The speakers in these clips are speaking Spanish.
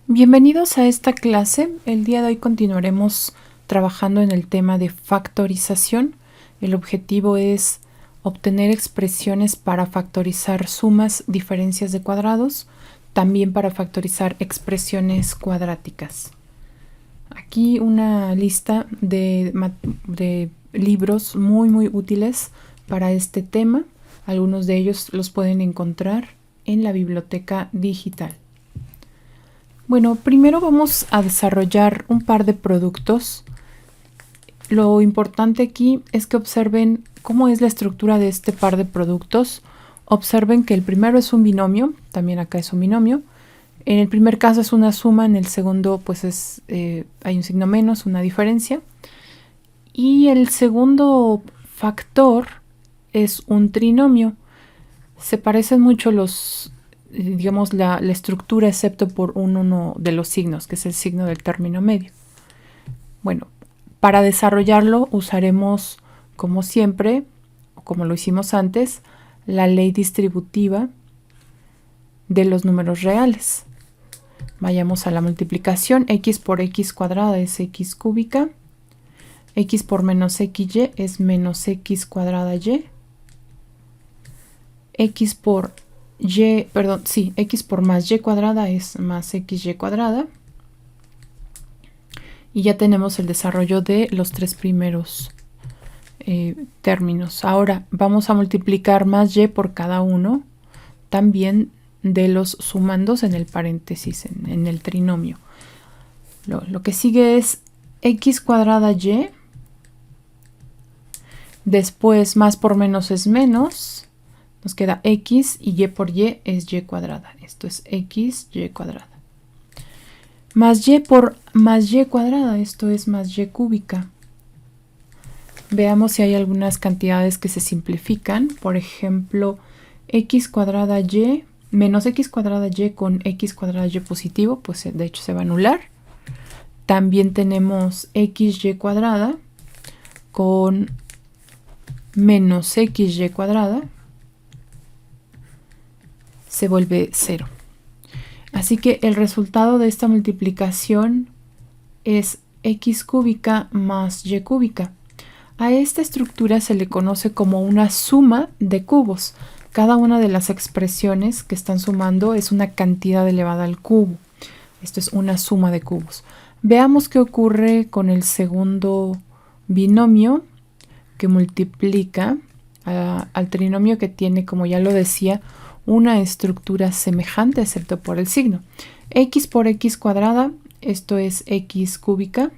Bienvenidos a esta clase. El día de hoy continuaremos trabajando en el tema de factorización. El objetivo es obtener expresiones para factorizar sumas, diferencias de cuadrados, también para factorizar expresiones cuadráticas. Aquí una lista de libros muy útiles para este tema. Algunos de ellos los pueden encontrar en la biblioteca digital. Bueno, primero vamos a desarrollar un par de productos. Lo importante aquí es que observen cómo es la estructura de este par de productos. Observen que el primero es un binomio, también acá es un binomio. En el primer caso es una suma, en el segundo pues hay un signo menos, una diferencia. Y el segundo factor es un trinomio. Se parecen mucho digamos la estructura, excepto por uno de los signos, que es el signo del término medio. Bueno, para desarrollarlo usaremos, como siempre, o como lo hicimos antes, la ley distributiva de los números reales. Vayamos a la multiplicación. X por x cuadrada es x cúbica. X por menos xy es menos x cuadrada y. X por más y cuadrada es más xy cuadrada. Y ya tenemos el desarrollo de los tres primeros términos. Ahora vamos a multiplicar más y por cada uno también de los sumandos en el paréntesis, en el trinomio. Lo que sigue es x cuadrada y. Después más por menos es menos. Nos queda x y por y es y cuadrada. Esto es x y cuadrada. Más y por más y cuadrada. Esto es más y cúbica. Veamos si hay algunas cantidades que se simplifican. Por ejemplo, x cuadrada y menos x cuadrada y con x cuadrada y positivo. Pues de hecho se va a anular. También tenemos xy cuadrada con menos xy cuadrada. Se vuelve 0. Así que el resultado de esta multiplicación es x cúbica más y cúbica. A esta estructura se le conoce como una suma de cubos. Cada una de las expresiones que están sumando es una cantidad elevada al cubo. Esto es una suma de cubos. Veamos qué ocurre con el segundo binomio que multiplica al trinomio, que tiene, como ya lo decía, una estructura semejante, excepto por el signo. X por x cuadrada, esto es x cúbica.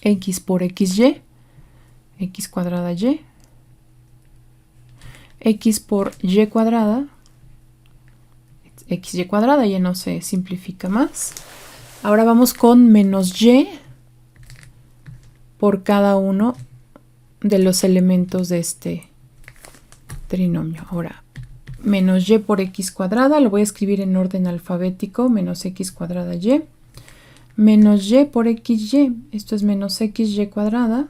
X por xy, x cuadrada y. X por y cuadrada, xy cuadrada, ya no se simplifica más. Ahora vamos con menos y por cada uno de los elementos de este trinomio. Ahora, menos y por x cuadrada, lo voy a escribir en orden alfabético, menos x cuadrada y, menos y por xy, esto es menos xy cuadrada,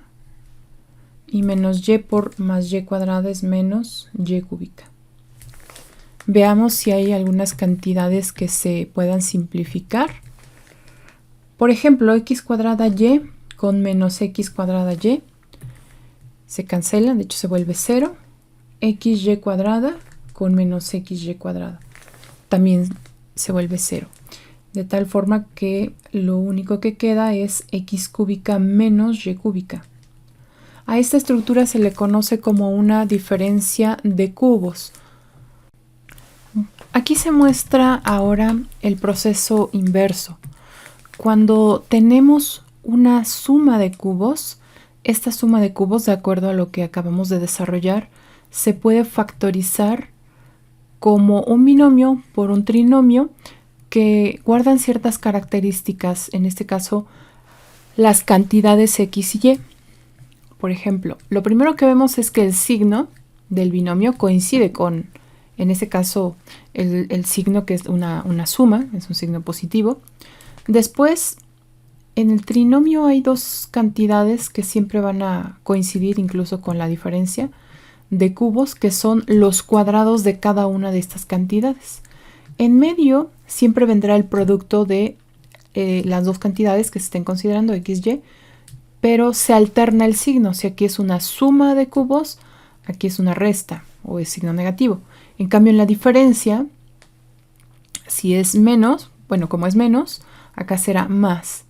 y menos y por más y cuadrada es menos y cúbica. Veamos si hay algunas cantidades que se puedan simplificar. Por ejemplo, x cuadrada y con menos x cuadrada y se cancelan, de hecho se vuelve 0. Xy cuadrada con menos xy cuadrada también se vuelve 0. De tal forma que lo único que queda es x cúbica menos y cúbica. A esta estructura se le conoce como una diferencia de cubos. Aquí se muestra ahora el proceso inverso. Cuando tenemos una suma de cubos, esta suma de cubos, de acuerdo a lo que acabamos de desarrollar, se puede factorizar como un binomio por un trinomio que guardan ciertas características, en este caso las cantidades x y y. Por ejemplo, lo primero que vemos es que el signo del binomio coincide con, en este caso, el signo, que es una suma, es un signo positivo. Después, en el trinomio hay dos cantidades que siempre van a coincidir, incluso con la diferencia de cubos, que son los cuadrados de cada una de estas cantidades. En medio siempre vendrá el producto de las dos cantidades que se estén considerando, x, y, pero se alterna el signo. Si aquí es una suma de cubos, aquí es una resta o es signo negativo. En cambio, en la diferencia, si es menos, bueno, como es menos, acá será más.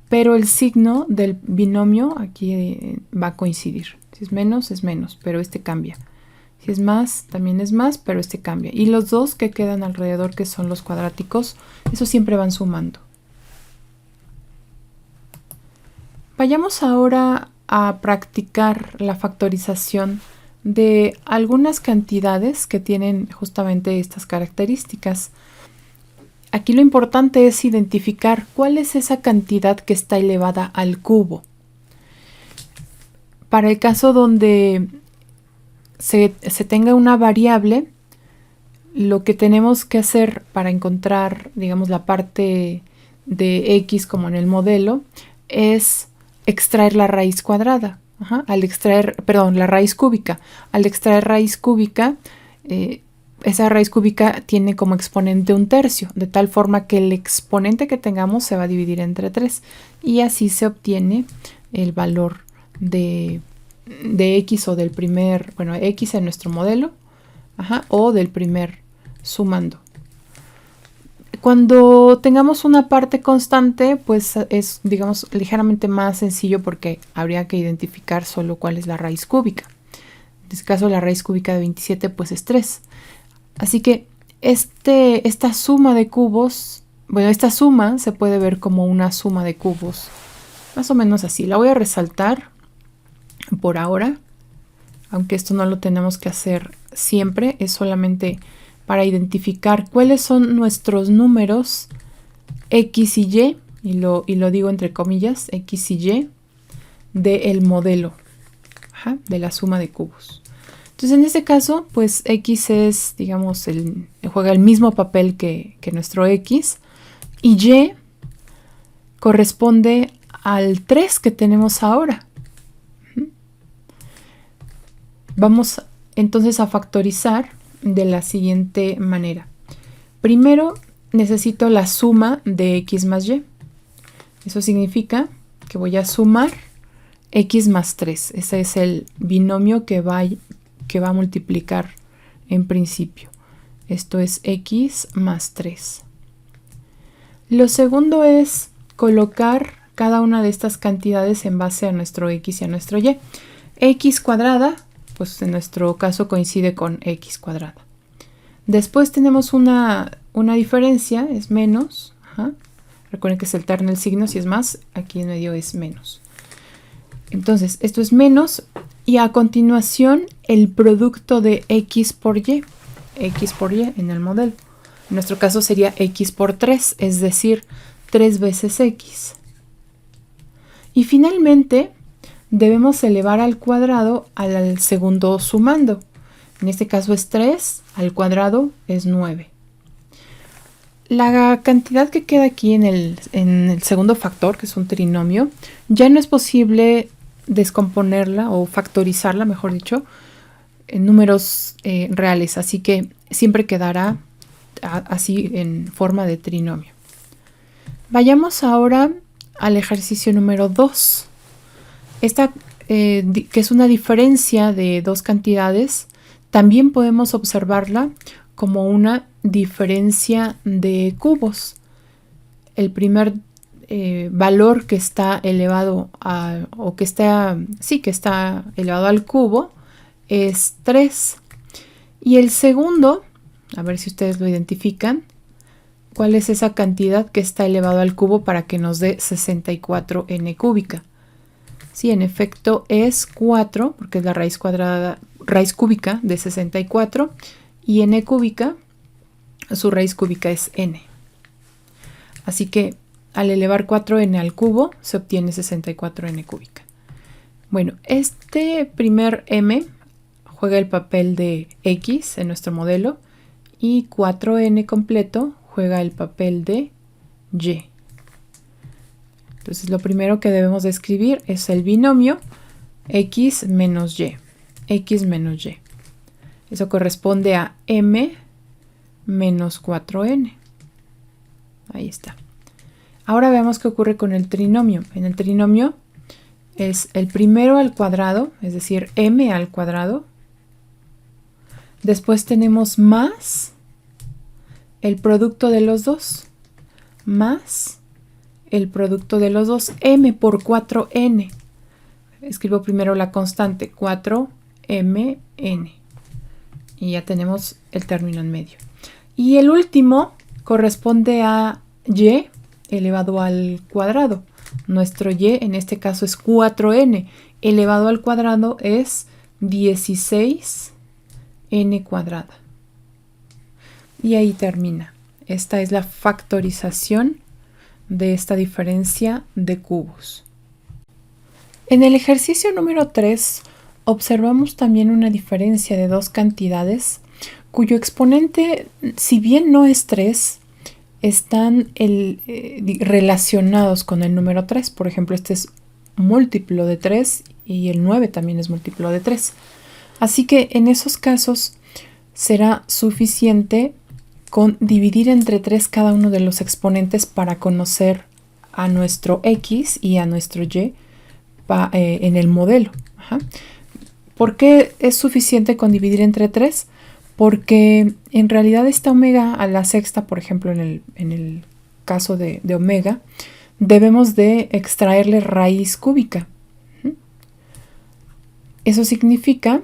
Pero el signo del binomio aquí va a coincidir. Si es menos, pero este cambia. Si es más, también es más, pero este cambia. Y los dos que quedan alrededor, que son los cuadráticos, esos siempre van sumando. Vayamos ahora a practicar la factorización de algunas cantidades que tienen justamente estas características. Aquí lo importante es identificar cuál es esa cantidad que está elevada al cubo. Para el caso donde se tenga una variable, lo que tenemos que hacer para encontrar, digamos, la parte de x como en el modelo, es extraer la raíz cuadrada. La raíz cúbica. Al extraer raíz cúbica, esa raíz cúbica tiene como exponente 1/3, de tal forma que el exponente que tengamos se va a dividir entre 3 y así se obtiene el valor de x o del primer, bueno, x en nuestro modelo, o del primer sumando. Cuando tengamos una parte constante, pues es, digamos, ligeramente más sencillo porque habría que identificar solo cuál es la raíz cúbica. En este caso, la raíz cúbica de 27 pues es 3. Así que esta suma de cubos, bueno, esta suma se puede ver como una suma de cubos, más o menos así. La voy a resaltar por ahora, aunque esto no lo tenemos que hacer siempre, es solamente para identificar cuáles son nuestros números x y y lo digo entre comillas, x y y del modelo, de la suma de cubos. Entonces, en este caso, pues x es, digamos, juega el mismo papel que nuestro x, y y corresponde al 3 que tenemos ahora. Vamos entonces a factorizar de la siguiente manera. Primero necesito la suma de x más y. Eso significa que voy a sumar x más 3. Ese es el binomio que va a multiplicar en principio. Esto es x más 3. Lo segundo es colocar cada una de estas cantidades en base a nuestro x y a nuestro y. X cuadrada, pues en nuestro caso coincide con x cuadrada. Después tenemos una diferencia, es menos. Recuerden que se alterna el signo, si es más, aquí en medio es menos. Entonces, esto es menos, y a continuación el producto de x por y en el modelo. En nuestro caso sería x por 3, es decir, 3 veces x. Y finalmente debemos elevar al cuadrado al segundo sumando. En este caso es 3, al cuadrado es 9. La cantidad que queda aquí en el segundo factor, que es un trinomio, ya no es posible descomponerla o factorizarla, mejor dicho, en números reales. Así que siempre quedará así en forma de trinomio. Vayamos ahora al ejercicio número 2. Esta, que es una diferencia de dos cantidades, también podemos observarla como una diferencia de cubos. El primer valor que está elevado que está elevado al cubo es 3. Y el segundo, a ver si ustedes lo identifican, ¿cuál es esa cantidad que está elevado al cubo para que nos dé 64n cúbica? Sí, en efecto es 4, porque es la raíz cúbica de 64, y n cúbica, su raíz cúbica es n. Así que al elevar 4n al cubo se obtiene 64n cúbica. Bueno, este primer m juega el papel de x en nuestro modelo y 4n completo juega el papel de y. Entonces lo primero que debemos de escribir es el binomio x menos y. X menos y. Eso corresponde a m menos 4n. Ahí está. Ahora veamos qué ocurre con el trinomio. En el trinomio es el primero al cuadrado, es decir, m al cuadrado. Después tenemos más el producto de los dos, más el producto de los dos, m por 4n. Escribo primero la constante, 4mn. Y ya tenemos el término en medio. Y el último corresponde a y elevado al cuadrado. Nuestro y en este caso es 4n. Elevado al cuadrado es 16n cuadrada. Y ahí termina. Esta es la factorización de esta diferencia de cubos. En el ejercicio número 3 observamos también una diferencia de dos cantidades cuyo exponente, si bien no es 3, están relacionados con el número 3. Por ejemplo, este es múltiplo de 3 y el 9 también es múltiplo de 3. Así que en esos casos será suficiente con dividir entre 3 cada uno de los exponentes para conocer a nuestro x y a nuestro y en el modelo. ¿Por qué es suficiente con dividir entre 3? Porque en realidad esta omega a la sexta, por ejemplo en el caso de omega, debemos de extraerle raíz cúbica. Eso significa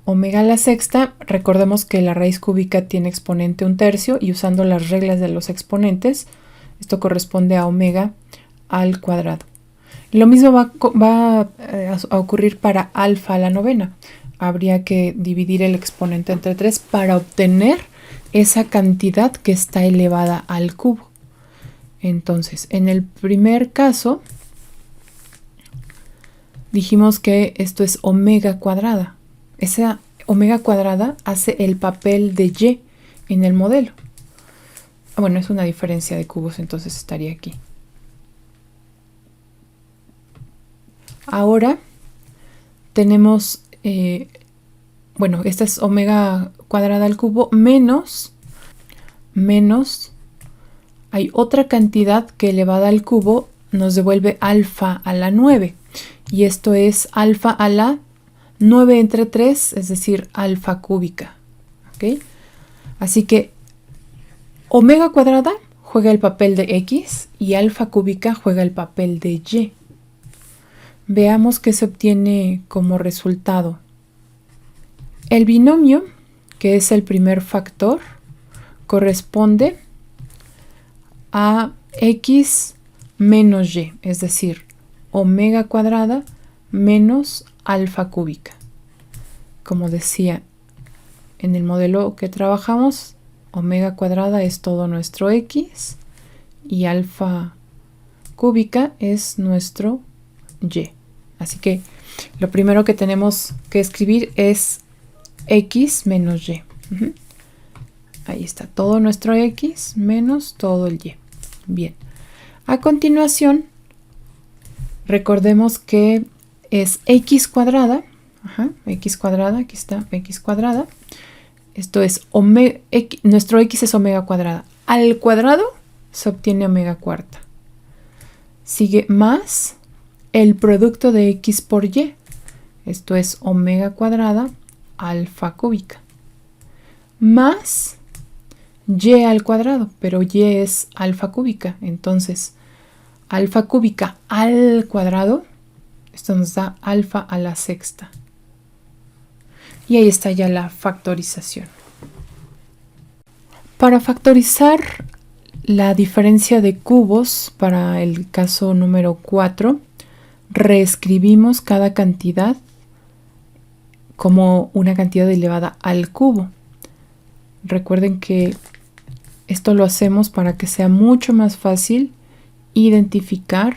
omega a la sexta, recordemos que la raíz cúbica tiene exponente 1/3 y usando las reglas de los exponentes, esto corresponde a omega al cuadrado. Lo mismo va a ocurrir para alfa a la novena. Habría que dividir el exponente entre 3 para obtener esa cantidad que está elevada al cubo. Entonces, en el primer caso, dijimos que esto es omega cuadrada. Esa omega cuadrada hace el papel de y en el modelo. Bueno, es una diferencia de cubos, entonces estaría aquí. Ahora tenemos, bueno, esta es omega cuadrada al cubo menos, hay otra cantidad que elevada al cubo nos devuelve alfa a la 9. Y esto es alfa a la 9 entre 3, es decir, alfa cúbica. ¿Okay? Así que omega cuadrada juega el papel de x y alfa cúbica juega el papel de y. Veamos qué se obtiene como resultado. El binomio, que es el primer factor, corresponde a x menos y, es decir, omega cuadrada menos alfa cúbica. Como decía en el modelo que trabajamos, omega cuadrada es todo nuestro x y alfa cúbica es nuestro y. Así que lo primero que tenemos que escribir es x menos y. Ahí está, todo nuestro x menos todo el y. Bien. A continuación, recordemos que es x cuadrada. X cuadrada, aquí está, x cuadrada. Esto es omega, nuestro x es omega cuadrada. Al cuadrado se obtiene omega cuarta. Sigue más el producto de x por y. Esto es omega cuadrada alfa cúbica. Más y al cuadrado, pero y es alfa cúbica. Entonces, alfa cúbica al cuadrado, esto nos da alfa a la sexta. Y ahí está ya la factorización. Para factorizar la diferencia de cubos para el caso número 4, reescribimos cada cantidad como una cantidad elevada al cubo. Recuerden que esto lo hacemos para que sea mucho más fácil identificar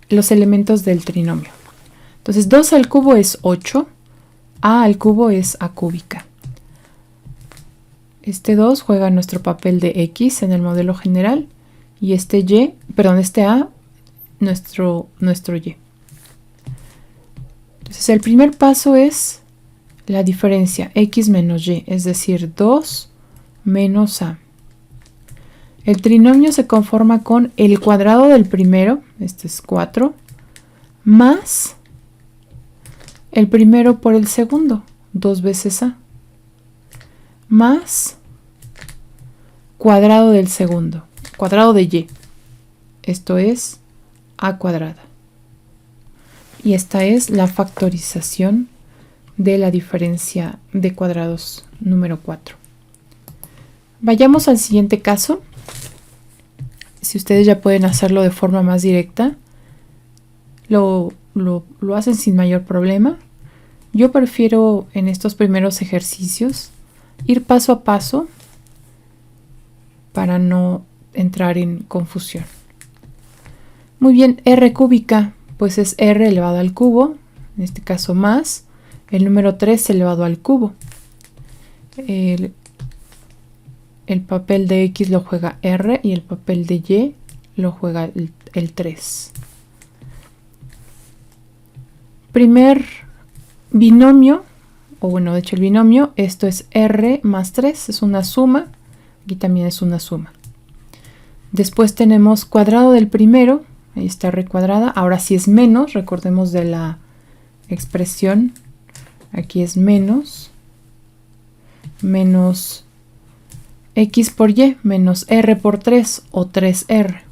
los elementos del trinomio. Entonces 2 al cubo es 8, a al cubo es a cúbica. Este 2 juega nuestro papel de x en el modelo general y este a nuestro y. Entonces el primer paso es la diferencia x menos y, es decir, 2 menos a. El trinomio se conforma con el cuadrado del primero, este es 4, más el primero por el segundo, 2 veces a, más cuadrado del segundo, cuadrado de y, esto es a cuadrada. Y esta es la factorización de la diferencia de cuadrados número 4. Vayamos al siguiente caso. Si ustedes ya pueden hacerlo de forma más directa, lo hacen sin mayor problema. Yo prefiero en estos primeros ejercicios ir paso a paso para no entrar en confusión. Muy bien, r cúbica, pues es r elevado al cubo, en este caso más el número 3 elevado al cubo. El papel de x lo juega r y el papel de y lo juega el 3. Primer binomio, o bueno, de hecho el binomio, esto es r más 3, es una suma, aquí también es una suma. Después tenemos cuadrado del primero, ahí está r cuadrada, ahora sí es menos, recordemos de la expresión, aquí es menos x por y, menos r por 3 o 3r.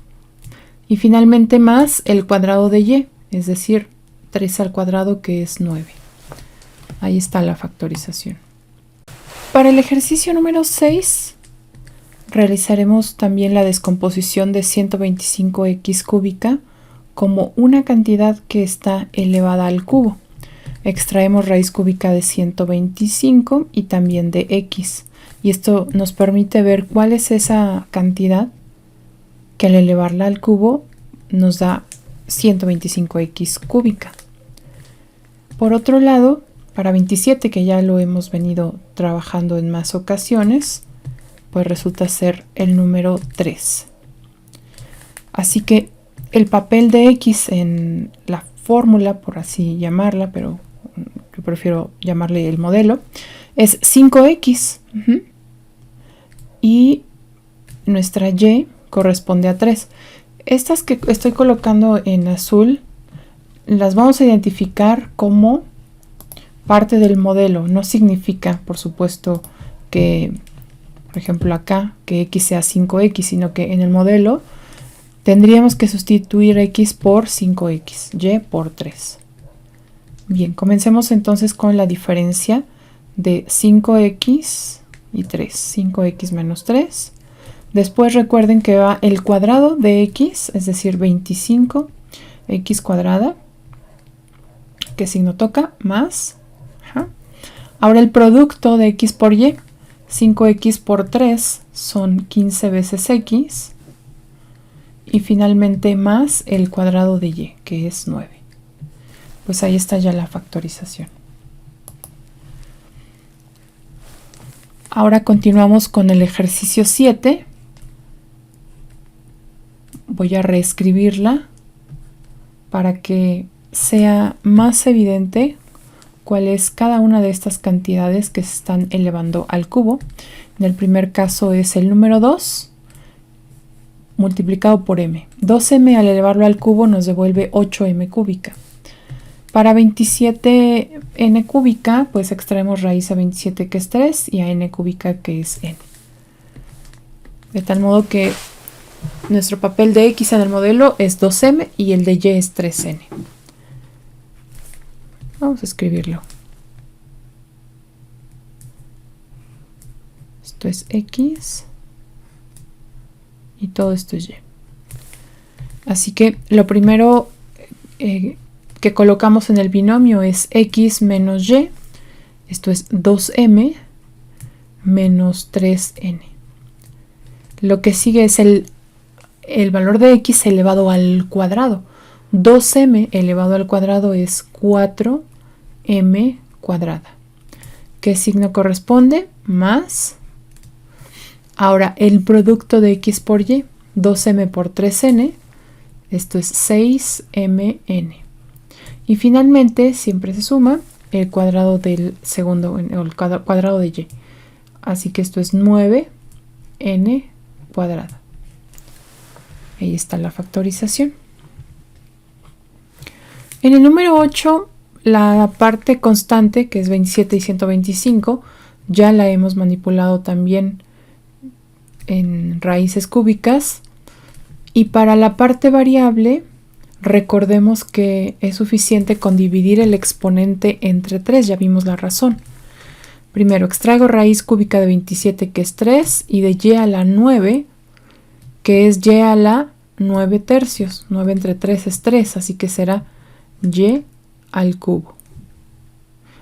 Y finalmente más el cuadrado de y, es decir, 3 al cuadrado, que es 9. Ahí está la factorización. Para el ejercicio número 6 realizaremos también la descomposición de 125x cúbica como una cantidad que está elevada al cubo. Extraemos raíz cúbica de 125 y también de x. Y esto nos permite ver cuál es esa cantidad que al elevarla al cubo nos da 125x cúbica. Por otro lado, para 27, que ya lo hemos venido trabajando en más ocasiones, pues resulta ser el número 3. Así que el papel de x en la fórmula, por así llamarla, pero yo prefiero llamarle el modelo, es 5x. Y nuestra y corresponde a 3. Estas que estoy colocando en azul las vamos a identificar como parte del modelo. No significa, por supuesto, que, por ejemplo acá, que x sea 5x, sino que en el modelo tendríamos que sustituir x por 5x, y por 3. Bien, comencemos entonces con la diferencia de 5x y 3, 5x menos 3. Después recuerden que va el cuadrado de x, es decir, 25x cuadrada. ¿Qué signo toca? Más. Ahora el producto de x por y, 5x por 3 son 15 veces x. Y finalmente más el cuadrado de y, que es 9. Pues ahí está ya la factorización. Ahora continuamos con el ejercicio 7. Voy a reescribirla para que sea más evidente cuál es cada una de estas cantidades que se están elevando al cubo. En el primer caso es el número 2 multiplicado por m. 2m al elevarlo al cubo nos devuelve 8m cúbica. Para 27n cúbica, pues extraemos raíz a 27, que es 3, y a n cúbica, que es n. De tal modo que nuestro papel de x en el modelo es 2m y el de y es 3n. Vamos a escribirlo. Esto es x y todo esto es y. Así que lo primero que colocamos en el binomio es x menos y. Esto es 2m menos 3n. Lo que sigue es el valor de x elevado al cuadrado. 2m elevado al cuadrado es 4m cuadrada. ¿Qué signo corresponde? Más. Ahora el producto de x por y, 2m por 3n, esto es 6mn. Y finalmente siempre se suma el cuadrado del segundo, o el cuadrado de y. Así que esto es 9n cuadrada. Ahí está la factorización. En el número 8, la parte constante, que es 27 y 125, ya la hemos manipulado también en raíces cúbicas. Y para la parte variable, recordemos que es suficiente con dividir el exponente entre 3, ya vimos la razón. Primero extraigo raíz cúbica de 27, que es 3, y de y a la 9, que es y a la 9 tercios. 9 entre 3 es 3, así que será y al cubo.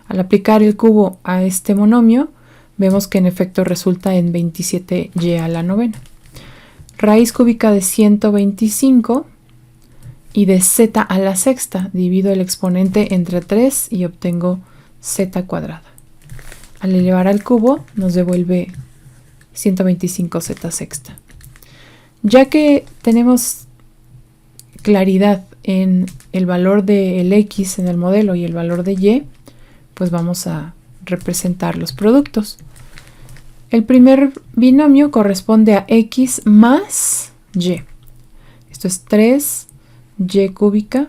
Al aplicar el cubo a este monomio, vemos que en efecto resulta en 27y a la novena. Raíz cúbica de 125 y de z a la sexta. Divido el exponente entre 3 y obtengo z cuadrada. Al elevar al cubo nos devuelve 125z sexta. Ya que tenemos claridad en el valor del x en el modelo y el valor de y, pues vamos a representar los productos. El primer binomio corresponde a x más y. Esto es 3y cúbica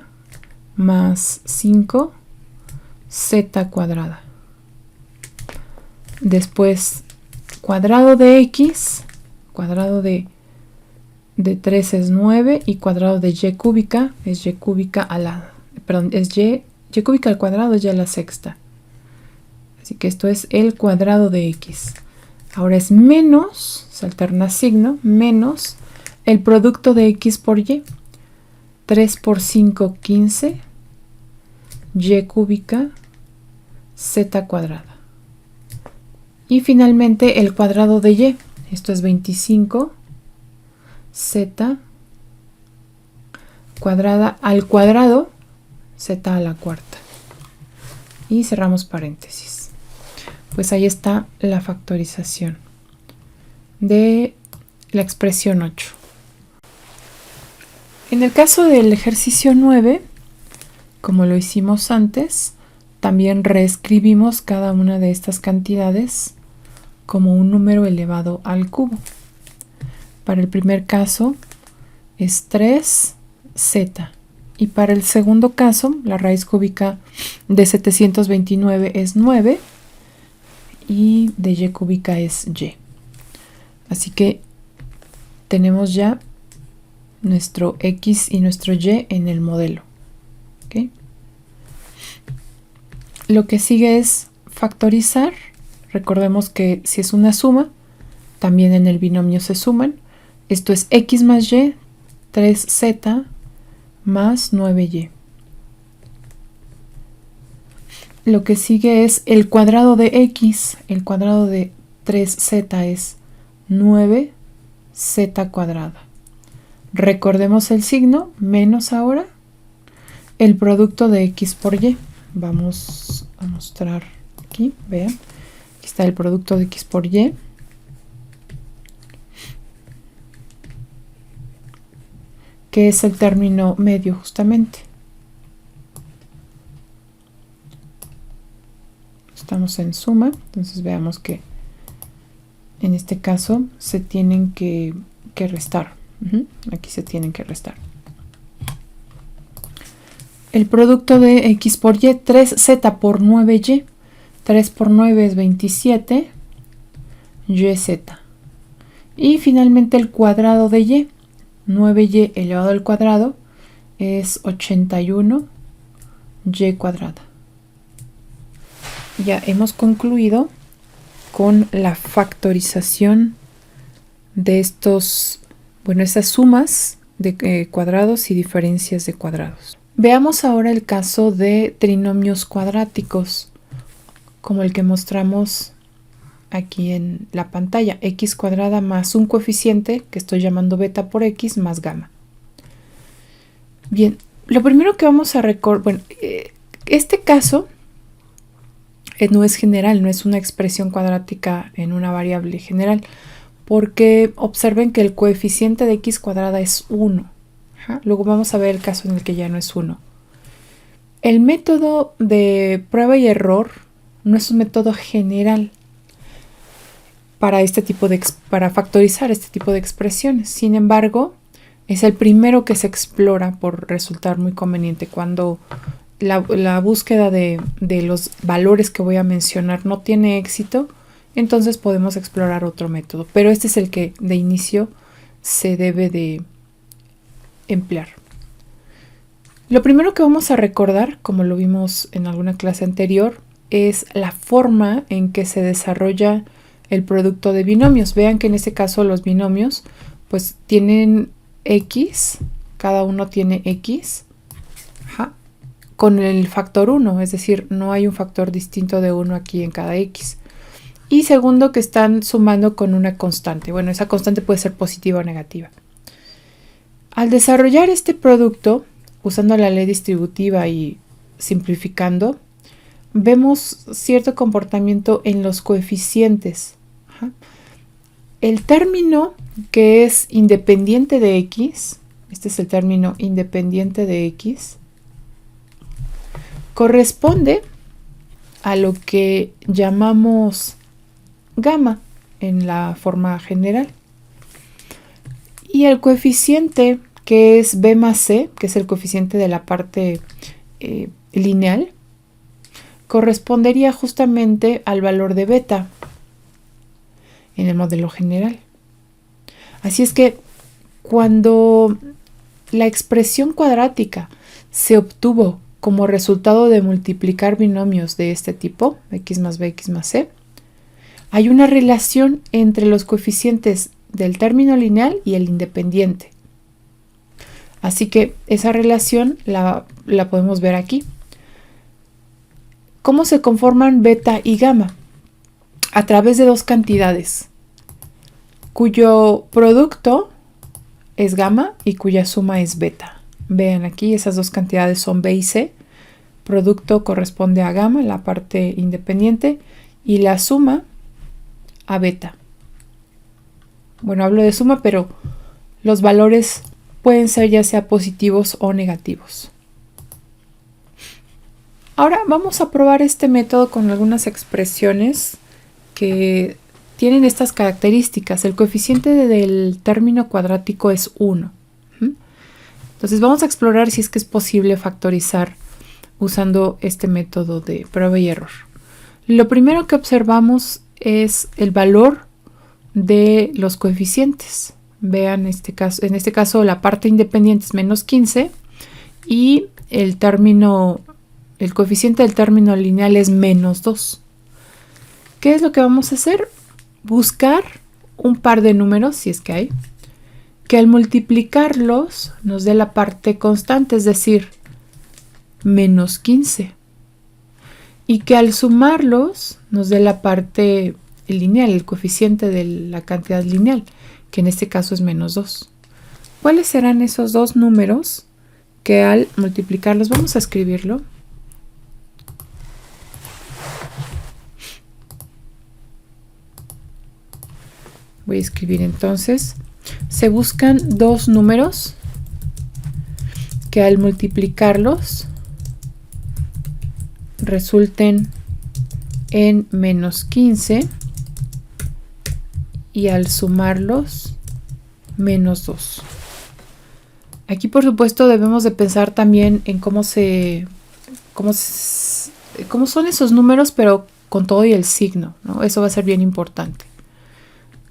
más 5z cuadrada. Después, cuadrado de x, cuadrado de 3 es 9 y cuadrado de y cúbica es y cúbica a la, perdón, es y cúbica al cuadrado es y a la sexta. Así que esto es el cuadrado de x. Ahora es menos, se alterna signo, menos el producto de x por y. 3 por 5, 15, y cúbica, z cuadrada. Y finalmente el cuadrado de y. Esto es 25, z cuadrada al cuadrado, z a la cuarta. Y cerramos paréntesis. Pues ahí está la factorización de la expresión 8. En el caso del ejercicio 9, como lo hicimos antes, también reescribimos cada una de estas cantidades como un número elevado al cubo. Para el primer caso es 3z. Y para el segundo caso, la raíz cúbica de 729 es 9 y de y cúbica es y. Así que tenemos ya nuestro x y nuestro y en el modelo. ¿Okay? Lo que sigue es factorizar. Recordemos que si es una suma, también en el binomio se suman. Esto es x más y, 3z más 9y. Lo que sigue es el cuadrado de x. El cuadrado de 3z es 9z cuadrada. Recordemos el signo, menos ahora el producto de x por y. Vamos a mostrar aquí, vean. Aquí está el producto de x por y. Que es el término medio justamente. Estamos en suma, entonces veamos que en este caso se tienen que restar. Aquí se tienen que restar. El producto de x por y, 3z por 9y. 3 por 9 es 27, yz. Y finalmente el cuadrado de y. 9y elevado al cuadrado es 81 y cuadrada. Ya hemos concluido con la factorización de estas sumas de cuadrados y diferencias de cuadrados. Veamos ahora el caso de trinomios cuadráticos, como el que mostramos aquí en la pantalla, x cuadrada más un coeficiente que estoy llamando beta por x más gamma. Bien, lo primero que vamos a recordar, este caso no es general, no es una expresión cuadrática en una variable general, porque observen que el coeficiente de x cuadrada es 1. Luego vamos a ver el caso en el que ya no es 1. El método de prueba y error no es un método general para factorizar este tipo de expresiones. Sin embargo, es el primero que se explora por resultar muy conveniente. Cuando la búsqueda de los valores que voy a mencionar no tiene éxito, entonces podemos explorar otro método. Pero este es el que de inicio se debe de emplear. Lo primero que vamos a recordar, como lo vimos en alguna clase anterior, es la forma en que se desarrolla el producto de binomios. Vean que en este caso los binomios pues tienen x, cada uno tiene x, con el factor 1, es decir, no hay un factor distinto de 1 aquí en cada x. Y segundo, que están sumando con una constante. Bueno, esa constante puede ser positiva o negativa. Al desarrollar este producto, usando la ley distributiva y simplificando, vemos cierto comportamiento en los coeficientes. El término que es independiente de x, este es el término independiente de x, corresponde a lo que llamamos gamma en la forma general. Y el coeficiente que es b más c, que es el coeficiente de la parte lineal, correspondería justamente al valor de beta en el modelo general. Así es que cuando la expresión cuadrática se obtuvo como resultado de multiplicar binomios de este tipo, x más b, x más c, hay una relación entre los coeficientes del término lineal y el independiente. Así que esa relación la podemos ver aquí. ¿Cómo se conforman beta y gamma? A través de dos cantidades, cuyo producto es gamma y cuya suma es beta. Vean aquí, esas dos cantidades son b y c. Producto corresponde a gamma, la parte independiente, y la suma a beta. Bueno, hablo de suma, pero los valores pueden ser ya sea positivos o negativos. Ahora vamos a probar este método con algunas expresiones que tienen estas características. El coeficiente del término cuadrático es 1. Entonces vamos a explorar si es que es posible factorizar usando este método de prueba y error. Lo primero que observamos es el valor de los coeficientes. Vean en este caso la parte independiente es menos 15 y el coeficiente del término lineal es menos 2. ¿Qué es lo que vamos a hacer? Buscar un par de números, si es que hay, que al multiplicarlos nos dé la parte constante, es decir, menos 15. Y que al sumarlos nos dé la parte lineal, el coeficiente de la cantidad lineal, que en este caso es menos 2. ¿Cuáles serán esos dos números que al multiplicarlos, vamos a escribirlo, voy a escribir entonces, se buscan dos números que al multiplicarlos resulten en menos 15 y al sumarlos menos 2. Aquí por supuesto debemos de pensar también en cómo son esos números, pero con todo y el signo, ¿no? Eso va a ser bien importante.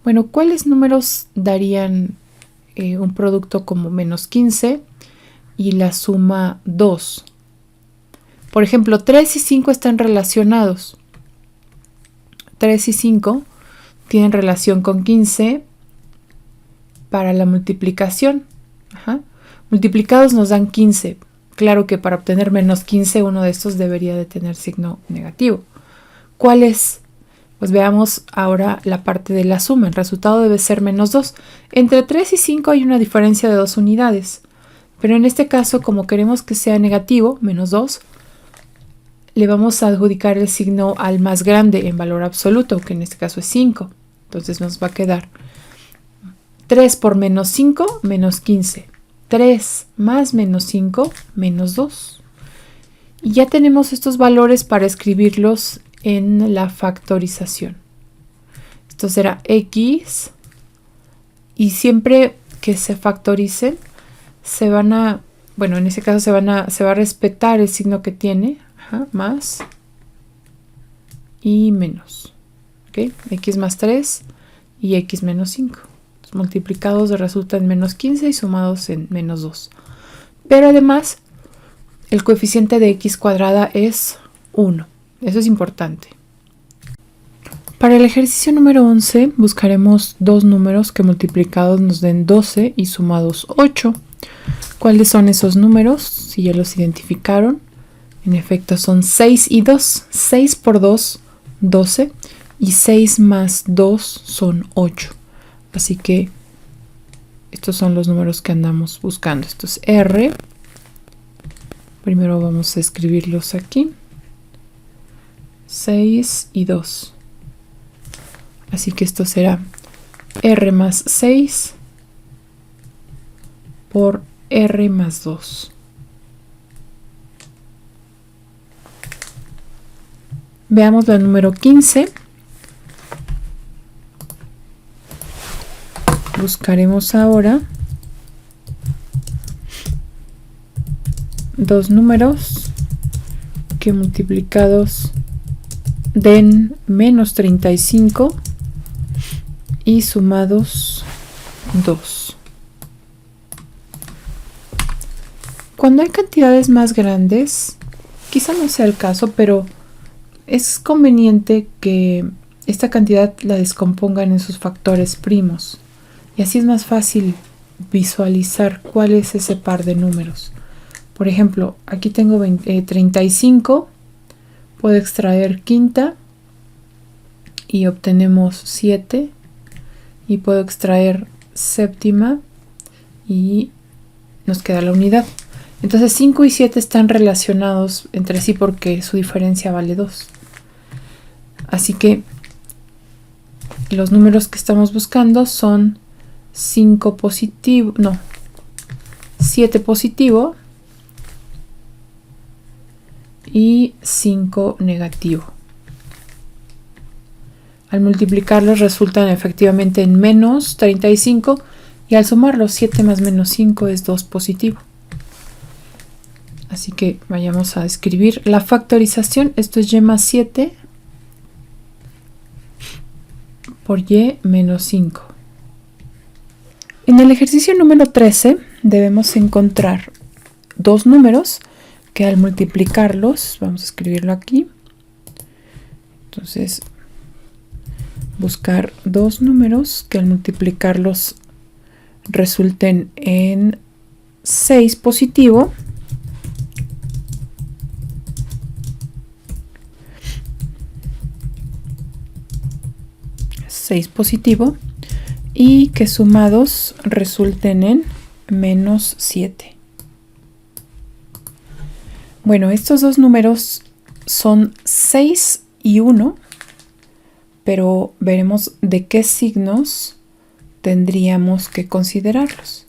Bueno, ¿cuáles números darían un producto como menos 15 y la suma 2? Por ejemplo, 3 y 5 están relacionados. 3 y 5 tienen relación con 15 para la multiplicación. Multiplicados nos dan 15. Claro que para obtener menos 15 uno de estos debería de tener signo negativo. ¿Cuál es? Pues veamos ahora la parte de la suma. El resultado debe ser menos 2. Entre 3 y 5 hay una diferencia de 2 unidades. Pero en este caso, como queremos que sea negativo, menos 2, le vamos a adjudicar el signo al más grande en valor absoluto, que en este caso es 5. Entonces nos va a quedar 3 por menos 5, menos 15. 3 más menos 5, menos 2. Y ya tenemos estos valores para escribirlos en la factorización. Esto será x, y siempre que se factoricen, se van a, bueno, en ese caso se va a respetar el signo que tiene, más y menos. ¿Okay? X más 3 y x menos 5. Entonces, multiplicados resultan en menos 15 y sumados en menos 2. Pero además, el coeficiente de x cuadrada es 1. Eso es importante. Para el ejercicio número 11 buscaremos dos números que multiplicados nos den 12 y sumados 8. ¿Cuáles son esos números? Si ya los identificaron, en efecto son 6 y 2. 6 por 2, 12, y 6 más 2 son 8. Así que estos son los números que andamos buscando. Esto es R. Primero vamos a escribirlos aquí. 6 y 2. Así que esto será R más 6 por R más 2. Veamos la número 15. Buscaremos ahora dos números que multiplicados den menos 35 y sumados 2. Cuando hay cantidades más grandes, quizá no sea el caso, pero es conveniente que esta cantidad la descompongan en sus factores primos. Y así es más fácil visualizar cuál es ese par de números. Por ejemplo, aquí tengo 35, puedo extraer quinta y obtenemos 7. Y puedo extraer séptima y nos queda la unidad. Entonces 5 y 7 están relacionados entre sí porque su diferencia vale 2. Así que los números que estamos buscando son 5 positivo, no, 7 positivo y 5 negativo. Al multiplicarlos resultan efectivamente en menos 35 y al sumarlos 7 más menos 5 es 2 positivo. Así que vayamos a escribir la factorización. Esto es y más 7 por y menos 5. En el ejercicio número 13 debemos encontrar dos números que al multiplicarlos, vamos a escribirlo aquí, entonces buscar dos números que al multiplicarlos resulten en 6 positivo y que sumados resulten en menos 7. Bueno, estos dos números son 6 y 1, pero veremos de qué signos tendríamos que considerarlos.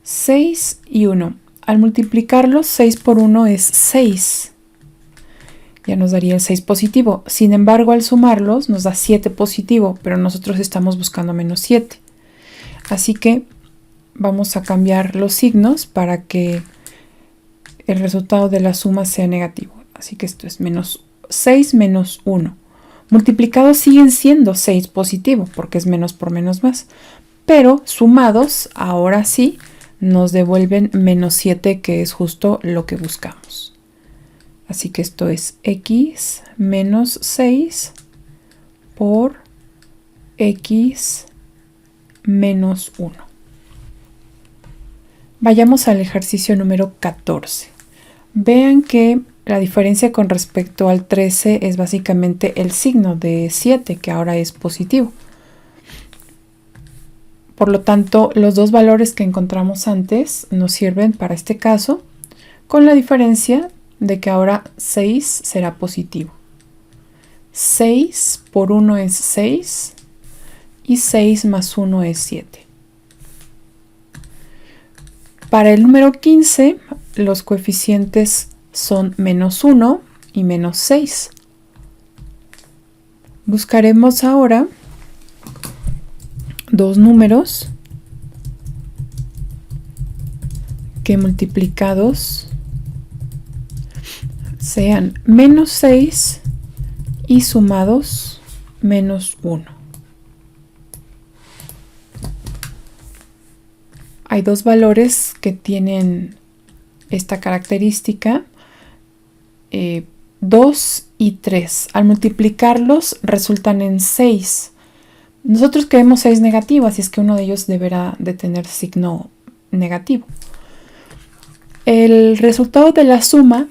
6 y 1. Al multiplicarlos, 6 por 1 es 6. Ya nos daría el 6 positivo. Sin embargo, al sumarlos nos da 7 positivo, pero nosotros estamos buscando menos 7. Así que vamos a cambiar los signos para que el resultado de la suma sea negativo. Así que esto es menos 6 menos 1. Multiplicados siguen siendo 6 positivo, porque es menos por menos más. Pero sumados, ahora sí, nos devuelven menos 7, que es justo lo que buscamos. Así que esto es x menos 6 por x menos 1. Vayamos al ejercicio número 14. Vean que la diferencia con respecto al 13 es básicamente el signo de 7, que ahora es positivo. Por lo tanto, los dos valores que encontramos antes nos sirven para este caso, con la diferencia de que ahora 6 será positivo. 6 por 1 es 6 y 6 más 1 es 7. Para el número 15, los coeficientes son -1 y -6. Buscaremos ahora dos números que multiplicados sean -6 y sumados -1. Hay dos valores que tienen esta característica, 2 y 3. Al multiplicarlos resultan en 6. Nosotros queremos 6 negativo, así es que uno de ellos deberá de tener signo negativo. El resultado de la suma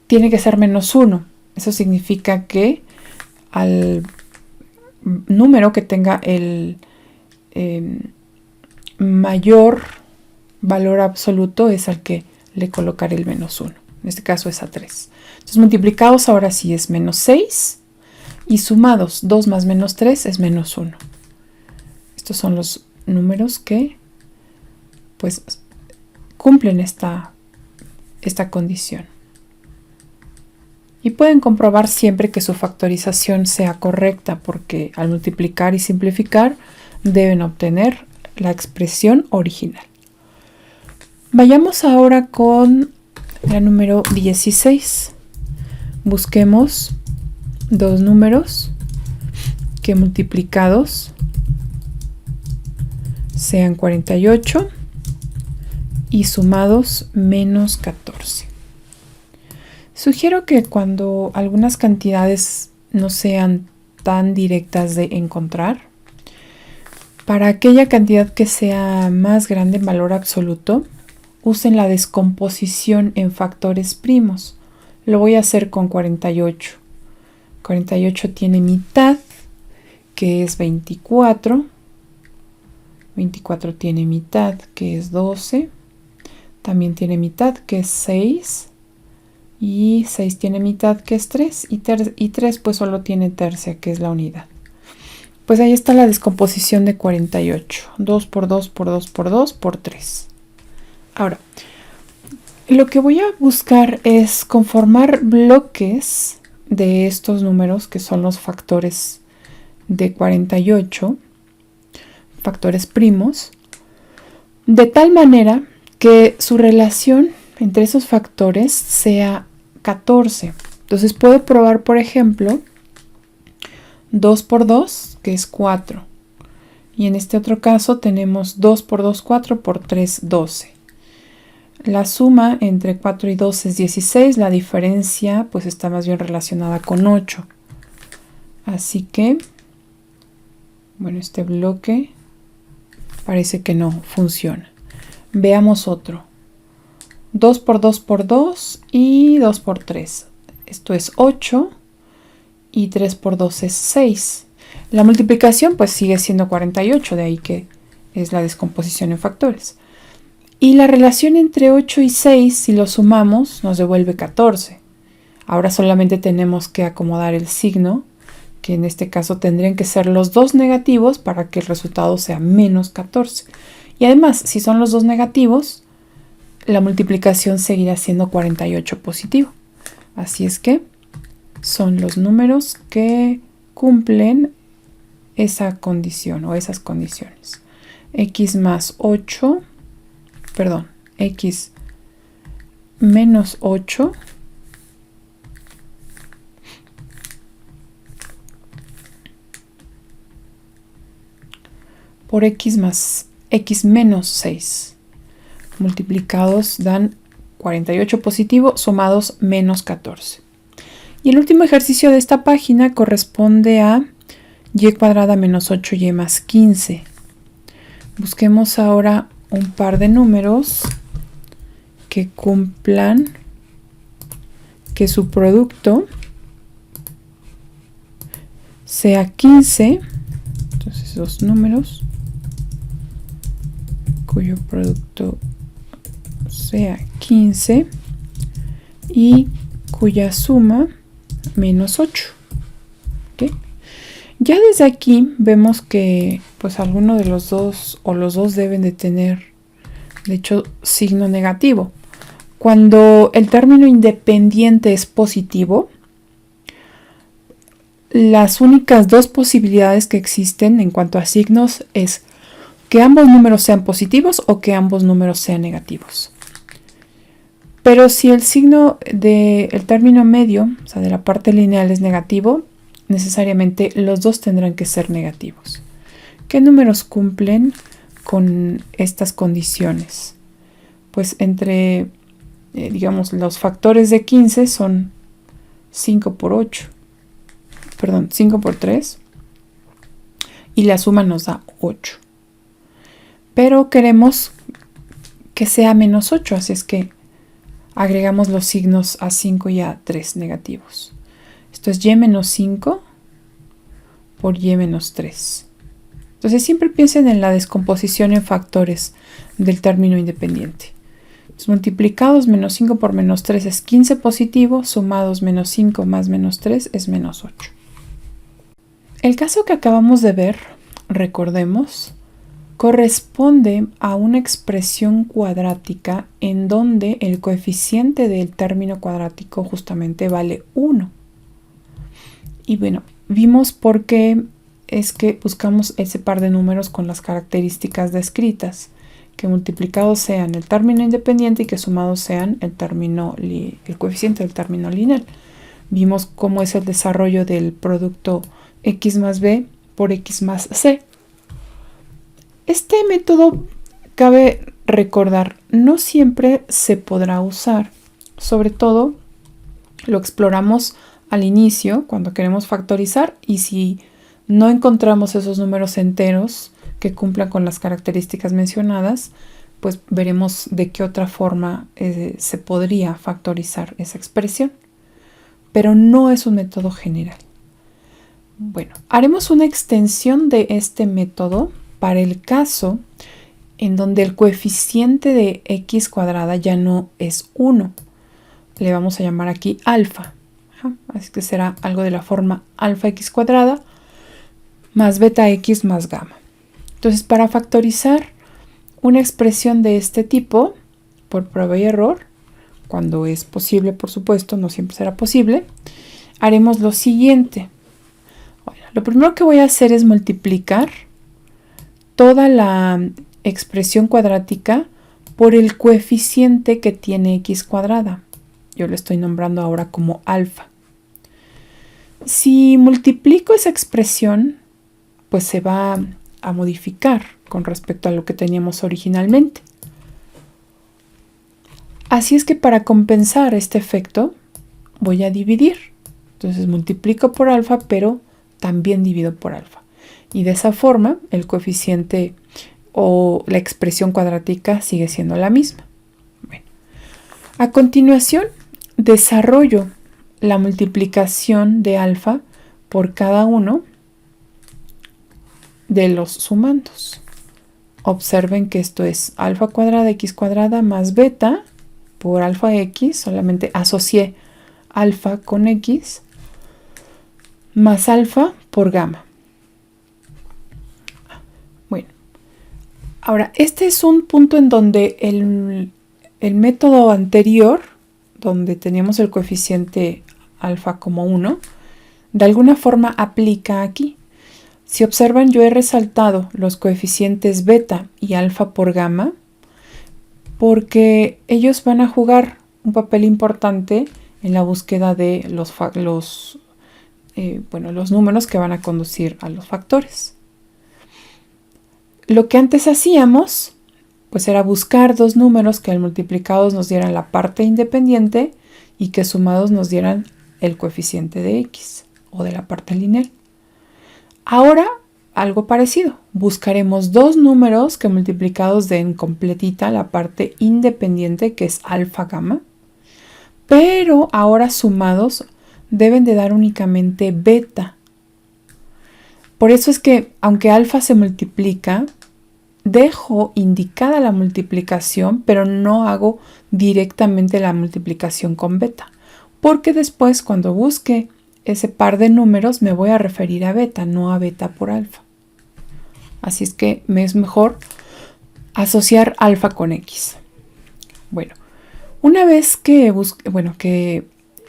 tiene que ser -1. Eso significa que al número que tenga el mayor valor absoluto es al que le colocaré el -1. En este caso es a 3. Entonces multiplicados ahora sí es -6 y sumados 2 más -3 es -1. Estos son los números que pues cumplen esta condición. Y pueden comprobar siempre que su factorización sea correcta, porque al multiplicar y simplificar deben obtener la expresión original. Vayamos ahora con la número 16. Busquemos dos números que multiplicados sean 48 y sumados -14. Sugiero que cuando algunas cantidades no sean tan directas de encontrar, para aquella cantidad que sea más grande en valor absoluto, usen la descomposición en factores primos. Lo voy a hacer con 48. 48 tiene mitad, que es 24. 24 tiene mitad, que es 12. También tiene mitad, que es 6. Y 6 tiene mitad, que es 3. Y 3 pues solo tiene tercia, que es la unidad. Pues ahí está la descomposición de 48. 2 por 2 por 2 por 2 por 3. Ahora, lo que voy a buscar es conformar bloques de estos números, que son los factores de 48, factores primos, de tal manera que su relación entre esos factores sea 14. Entonces puedo probar, por ejemplo, 2 por 2, que es 4. Y en este otro caso tenemos 2 por 2, 4 por 3, 12. La suma entre 4 y 2 es 16. La diferencia pues está más bien relacionada con 8. Así que, bueno, este bloque parece que no funciona. Veamos otro. 2 por 2 por 2 y 2 por 3. Esto es 8 y 3 por 2 es 6. La multiplicación pues sigue siendo 48, de ahí que es la descomposición en factores. Y la relación entre 8 y 6, si lo sumamos, nos devuelve 14. Ahora solamente tenemos que acomodar el signo, que en este caso tendrían que ser los dos negativos para que el resultado sea -14. Y además, si son los dos negativos, la multiplicación seguirá siendo 48 positivo. Así es que son los números que cumplen esa condición o esas condiciones. X más 8, perdón, X menos 8 por X menos 6. Multiplicados dan 48 positivo, sumados -14. Y el último ejercicio de esta página corresponde a y cuadrada menos 8y más 15. Busquemos ahora un par de números que cumplan que su producto sea 15. Entonces, dos números cuyo producto sea 15 y cuya suma -8. ¿Okay? Ya desde aquí vemos que pues alguno de los dos o los dos deben de tener, de hecho, signo negativo. Cuando el término independiente es positivo, las únicas dos posibilidades que existen en cuanto a signos es que ambos números sean positivos o que ambos números sean negativos. Pero si el signo del término medio, o sea, de la parte lineal, es negativo, necesariamente los dos tendrán que ser negativos. ¿Qué números cumplen con estas condiciones? Pues entre, digamos, los factores de 15 son 5 por 8. Perdón, 5 por 3. Y la suma nos da 8. Pero queremos que sea menos 8, así es que agregamos los signos a 5 y a 3 negativos. Esto es y menos 5 por y menos 3. Entonces siempre piensen en la descomposición en factores del término independiente. Los multiplicados menos 5 por menos 3 es 15 positivo, sumados menos 5 más menos 3 es menos 8. El caso que acabamos de ver, recordemos, corresponde a una expresión cuadrática en donde el coeficiente del término cuadrático justamente vale 1. Y bueno, vimos por qué es que buscamos ese par de números con las características descritas, que multiplicados sean el término independiente y que sumados sean el coeficiente del término lineal. Vimos cómo es el desarrollo del producto x más b por x más c. Este método, cabe recordar, no siempre se podrá usar. Sobre todo lo exploramos al inicio cuando queremos factorizar, y si no encontramos esos números enteros que cumplan con las características mencionadas, pues veremos de qué otra forma se podría factorizar esa expresión. Pero no es un método general. Bueno, haremos una extensión de este método para el caso en donde el coeficiente de x cuadrada ya no es 1. Le vamos a llamar aquí alfa. Así que será algo de la forma alfa x cuadrada más beta x más gamma. Entonces, para factorizar una expresión de este tipo, por prueba y error, cuando es posible, por supuesto, no siempre será posible, haremos lo siguiente. Bueno, lo primero que voy a hacer es multiplicar toda la expresión cuadrática por el coeficiente que tiene x cuadrada. Yo lo estoy nombrando ahora como alfa. Si multiplico esa expresión, pues se va a modificar con respecto a lo que teníamos originalmente. Así es que para compensar este efecto voy a dividir. Entonces multiplico por alfa, pero también divido por alfa. Y de esa forma el coeficiente o la expresión cuadrática sigue siendo la misma. Bueno, a continuación desarrollo la multiplicación de alfa por cada uno de los sumandos. Observen que esto es alfa cuadrada x cuadrada más beta por alfa x, solamente asocié alfa con x, más alfa por gamma. Bueno, ahora este es un punto en donde el método anterior, donde teníamos el coeficiente alfa como 1, de alguna forma aplica aquí. Si observan, yo he resaltado los coeficientes beta y alfa por gamma porque ellos van a jugar un papel importante en la búsqueda de los números que van a conducir a los factores. Lo que antes hacíamos, pues era buscar dos números que al multiplicados nos dieran la parte independiente y que sumados nos dieran el coeficiente de x o de la parte lineal. Ahora, algo parecido. Buscaremos dos números que multiplicados den completita la parte independiente, que es alfa gamma, pero ahora sumados deben de dar únicamente beta. Por eso es que, aunque alfa se multiplica, dejo indicada la multiplicación, pero no hago directamente la multiplicación con beta, porque después, cuando busque ese par de números, me voy a referir a beta, no a beta por alfa. Así es que me es mejor asociar alfa con x. Bueno, Una vez que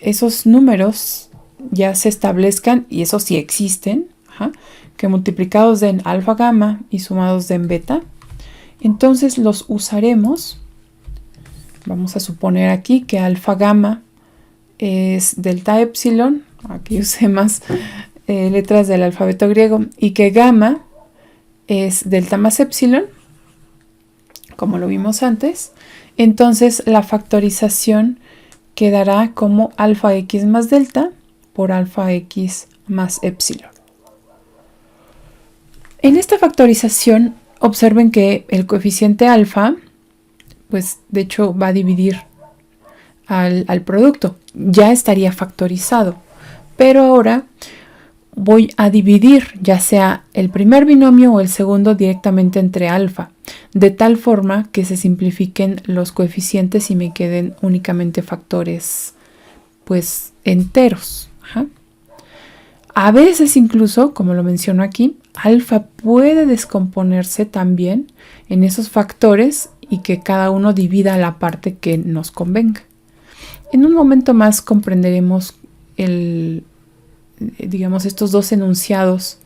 esos números ya se establezcan, y eso sí existen, que multiplicados den alfa gamma y sumados den beta, entonces los usaremos. Vamos a suponer aquí que alfa gamma es delta epsilon, aquí usé más letras del alfabeto griego, y que gamma es delta más epsilon, como lo vimos antes. Entonces la factorización quedará como alfa x más delta por alfa x más epsilon. En esta factorización observen que el coeficiente alfa, pues de hecho va a dividir al producto. Ya estaría factorizado, pero ahora voy a dividir ya sea el primer binomio o el segundo directamente entre alfa, de tal forma que se simplifiquen los coeficientes y me queden únicamente factores pues enteros. A veces incluso, como lo menciono aquí, alfa puede descomponerse también en esos factores y que cada uno divida la parte que nos convenga. En un momento más comprenderemos estos dos enunciados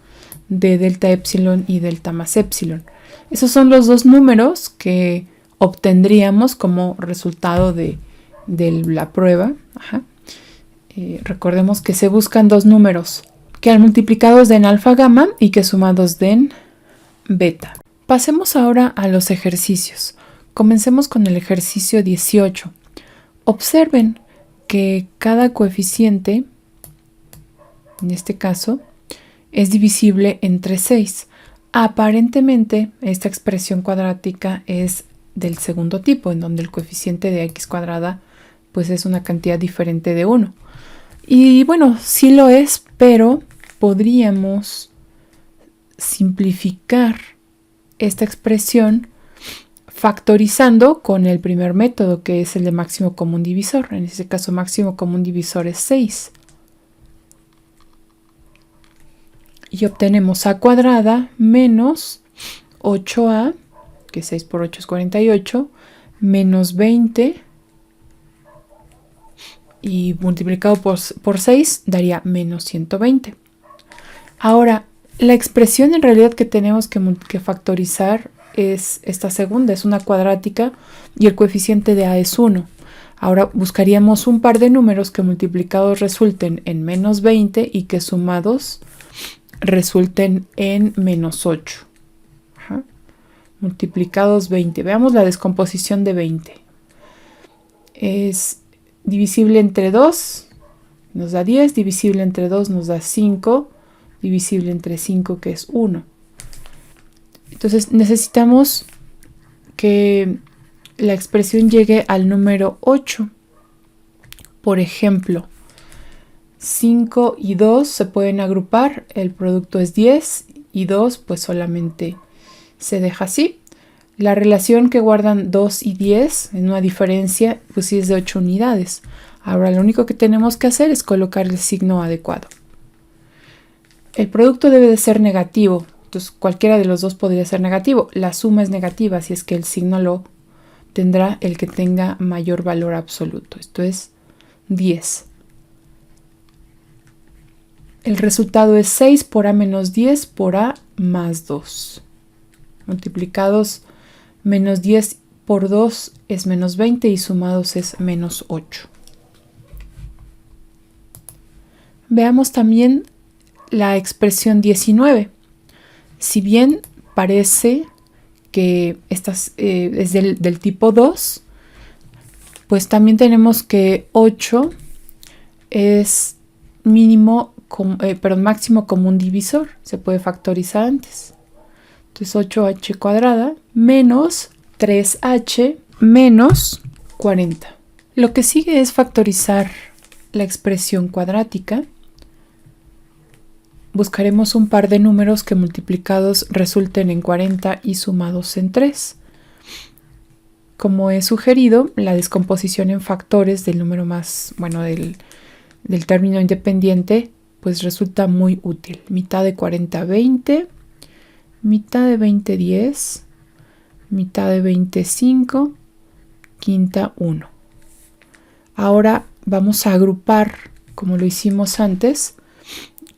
de delta epsilon y delta más epsilon. Esos son los dos números que obtendríamos como resultado de la prueba. Recordemos que se buscan dos números que al multiplicados den alfa gamma y que sumados den beta. Pasemos ahora a los ejercicios. Comencemos con el ejercicio 18. Observen que cada coeficiente, en este caso, es divisible entre 6. Aparentemente, esta expresión cuadrática es del segundo tipo, en donde el coeficiente de x cuadrada pues es una cantidad diferente de 1. Y bueno, sí lo es, pero podríamos simplificar esta expresión factorizando con el primer método, que es el de máximo común divisor. En este caso, máximo común divisor es 6. Y obtenemos a cuadrada menos 8a, que 6 por 8 es 48, menos 20, y multiplicado por 6 daría menos 120. Ahora, la expresión en realidad que tenemos que factorizar es esta segunda, es una cuadrática y el coeficiente de a es 1. Ahora buscaríamos un par de números que multiplicados resulten en menos 20 y que sumados resulten en menos 8. Multiplicados 20. Veamos la descomposición de 20. Es divisible entre 2, nos da 10, divisible entre 2 nos da 5, divisible entre 5 que es 1. Entonces necesitamos que la expresión llegue al número 8. Por ejemplo, 5 y 2 se pueden agrupar, el producto es 10 y 2 pues solamente se deja así. La relación que guardan 2 y 10 en una diferencia pues sí es de 8 unidades. Ahora lo único que tenemos que hacer es colocar el signo adecuado. El producto debe de ser negativo, entonces cualquiera de los dos podría ser negativo. La suma es negativa, así es que el signo lo tendrá el que tenga mayor valor absoluto. Esto es 10. El resultado es 6 por a menos 10 por a más 2. Multiplicados, menos 10 por 2 es menos 20 y sumados es menos 8. Veamos también la expresión 19. Si bien parece que esta es del tipo 2, pues también tenemos que 8 es máximo común divisor. Se puede factorizar antes. Entonces 8h cuadrada menos 3h menos 40. Lo que sigue es factorizar la expresión cuadrática. Buscaremos un par de números que multiplicados resulten en 40 y sumados en 3. Como he sugerido, la descomposición en factores del número más, del término independiente, pues resulta muy útil. Mitad de 40, 20. Mitad de 20, 10. Mitad de 25. Quinta, 1. Ahora vamos a agrupar, como lo hicimos antes,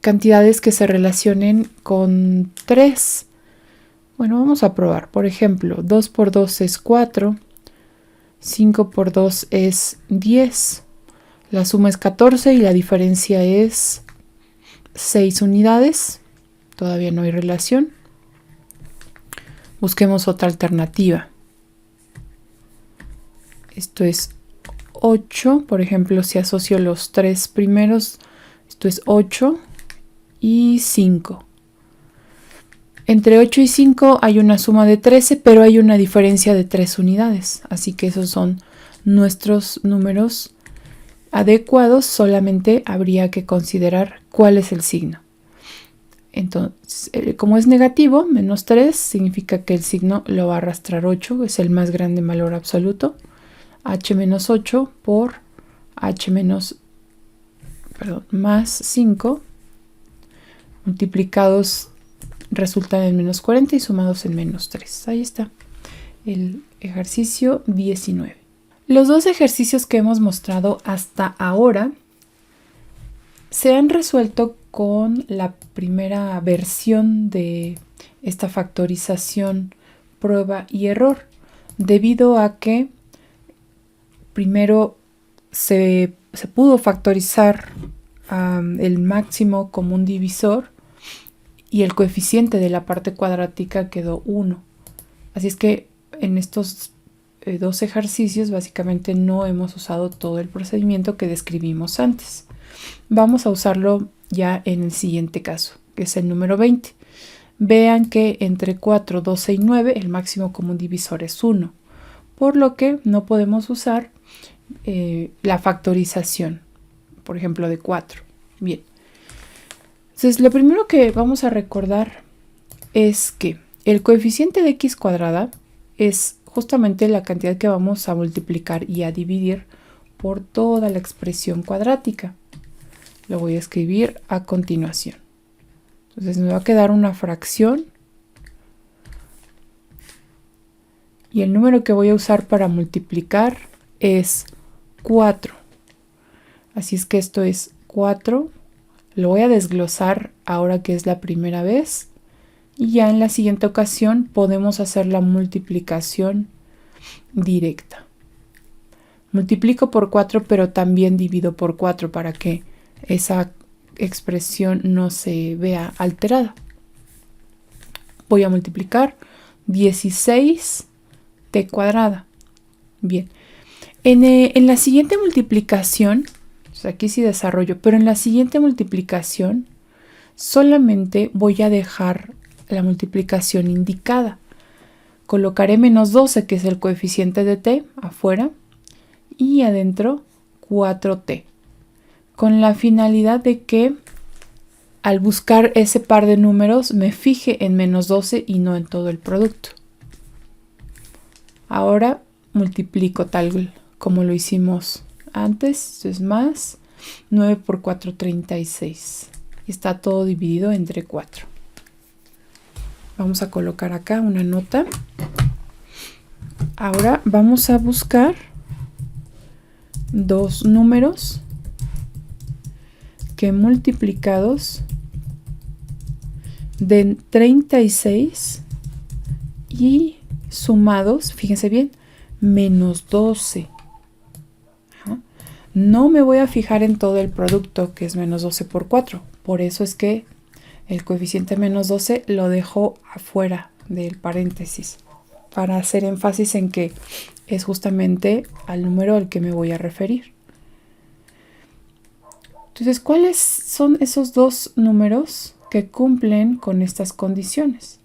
cantidades que se relacionen con 3. Bueno, vamos a probar. Por ejemplo, 2 por 2 es 4. 5 por 2 es 10. La suma es 14 y la diferencia es 6 unidades. Todavía no hay relación. Busquemos otra alternativa. Esto es 8. Por ejemplo, si asocio los 3 primeros, esto es 8 y 5. Entre 8 y 5 hay una suma de 13, pero hay una diferencia de 3 unidades. Así que esos son nuestros números adecuados. Solamente habría que considerar cuál es el signo. Entonces, como es negativo, menos 3, significa que el signo lo va a arrastrar 8, es el más grande en valor absoluto. H menos 8 por H más 5 multiplicados resultan en menos 40 y sumados en menos 3. Ahí está el ejercicio 19. Los dos ejercicios que hemos mostrado hasta ahora se han resuelto con la primera versión de esta factorización prueba y error, debido a que primero se pudo factorizar el máximo común divisor y el coeficiente de la parte cuadrática quedó 1. Así es que en estos dos ejercicios básicamente no hemos usado todo el procedimiento que describimos antes. Vamos a usarlo ya en el siguiente caso, que es el número 20. Vean que entre 4, 12 y 9 el máximo común divisor es 1, por lo que no podemos usar la factorización, por ejemplo, de 4. Bien. Entonces, lo primero que vamos a recordar es que el coeficiente de x cuadrada es justamente la cantidad que vamos a multiplicar y a dividir por toda la expresión cuadrática. Lo voy a escribir a continuación. Entonces me va a quedar una fracción y el número que voy a usar para multiplicar es 4. Así es que esto es 4. Lo voy a desglosar ahora que es la primera vez. Y ya en la siguiente ocasión podemos hacer la multiplicación directa. Multiplico por 4, pero también divido por 4 para que esa expresión no se vea alterada. Voy a multiplicar 16t cuadrada. Bien. En la siguiente multiplicación, o sea, aquí sí desarrollo, pero en la siguiente multiplicación solamente voy a dejar la multiplicación indicada. Colocaré menos 12, que es el coeficiente de t, afuera, y adentro 4t, con la finalidad de que al buscar ese par de números me fije en menos 12 y no en todo el producto. Ahora multiplico tal como lo hicimos antes. Esto es más 9 por 4, 36. Y está todo dividido entre 4. Vamos a colocar acá una nota. Ahora vamos a buscar dos números que multiplicados den 36 y sumados, fíjense bien, menos 12. No me voy a fijar en todo el producto, que es menos 12 por 4. Por eso es que el coeficiente menos 12 lo dejo afuera del paréntesis, para hacer énfasis en que es justamente al número al que me voy a referir. Entonces, ¿cuáles son esos dos números que cumplen con estas condiciones?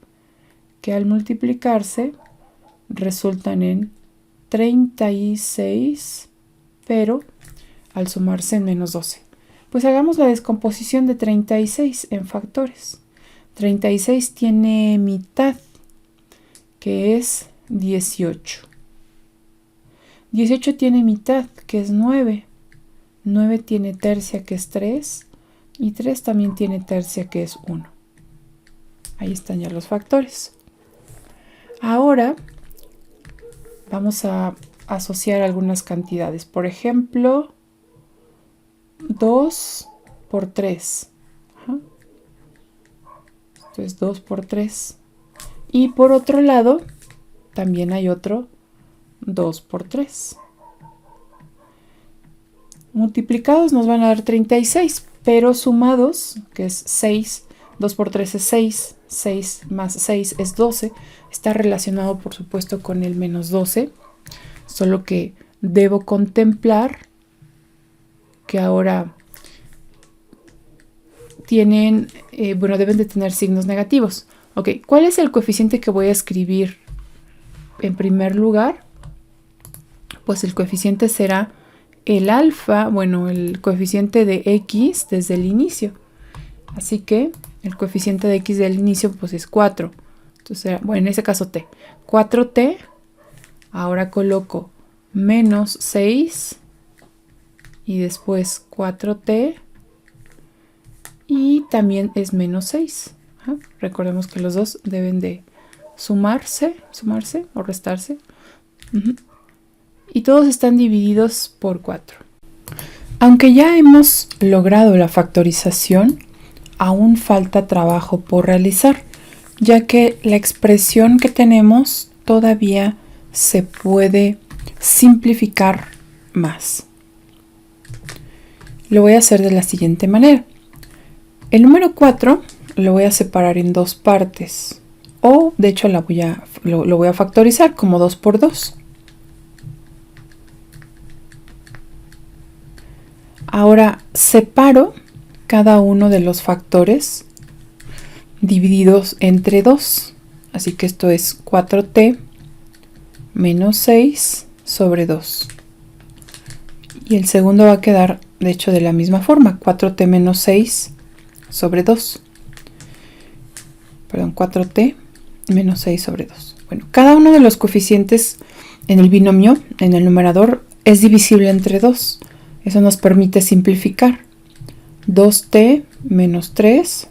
Que al multiplicarse resultan en 36, pero al sumarse en menos 12. Pues hagamos la descomposición de 36 en factores. 36 tiene mitad, que es 18. 18 tiene mitad, que es 9. 9 tiene tercia, que es 3. Y 3 también tiene tercia, que es 1. Ahí están ya los factores. Ahora vamos a asociar algunas cantidades. Por ejemplo, 2 por 3. Ajá. Esto es 2 por 3. Y por otro lado, también hay otro 2 por 3. Multiplicados nos van a dar 36, pero sumados, que es 6, 2 por 3 es 6, 6 más 6 es 12. Está relacionado, por supuesto, con el menos 12, solo que debo contemplar que ahora tienen, deben de tener signos negativos. Ok, ¿cuál es el coeficiente que voy a escribir en primer lugar? Pues el coeficiente será el alfa, el coeficiente de x desde el inicio. Así que el coeficiente de x del inicio pues es 4. Entonces, en ese caso t. 4t, ahora coloco menos 6 y después 4t y también es menos 6. Ajá. Recordemos que los dos deben de sumarse o restarse. Y todos están divididos por 4. Aunque ya hemos logrado la factorización, aún falta trabajo por realizar, ya que la expresión que tenemos todavía se puede simplificar más. Lo voy a hacer de la siguiente manera. El número 4 lo voy a separar en dos partes, o de hecho lo voy a factorizar como 2 por 2. Ahora separo cada uno de los factores divididos entre 2. Así que esto es 4t menos 6 sobre 2. Y el segundo va a quedar, de hecho, de la misma forma. 4t menos 6 sobre 2. Perdón, 4t menos 6 sobre 2. Cada uno de los coeficientes en el binomio, en el numerador, es divisible entre 2. Eso nos permite simplificar. 2t menos 3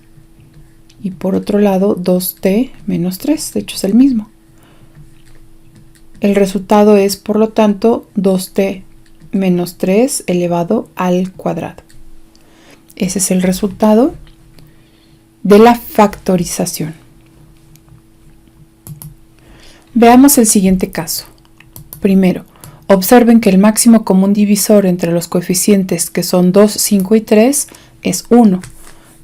y por otro lado 2t menos 3, de hecho es el mismo. El resultado es, por lo tanto, 2t menos 3 elevado al cuadrado. Ese es el resultado de la factorización. Veamos el siguiente caso. Primero, observen que el máximo común divisor entre los coeficientes, que son 2, 5 y 3, es 1.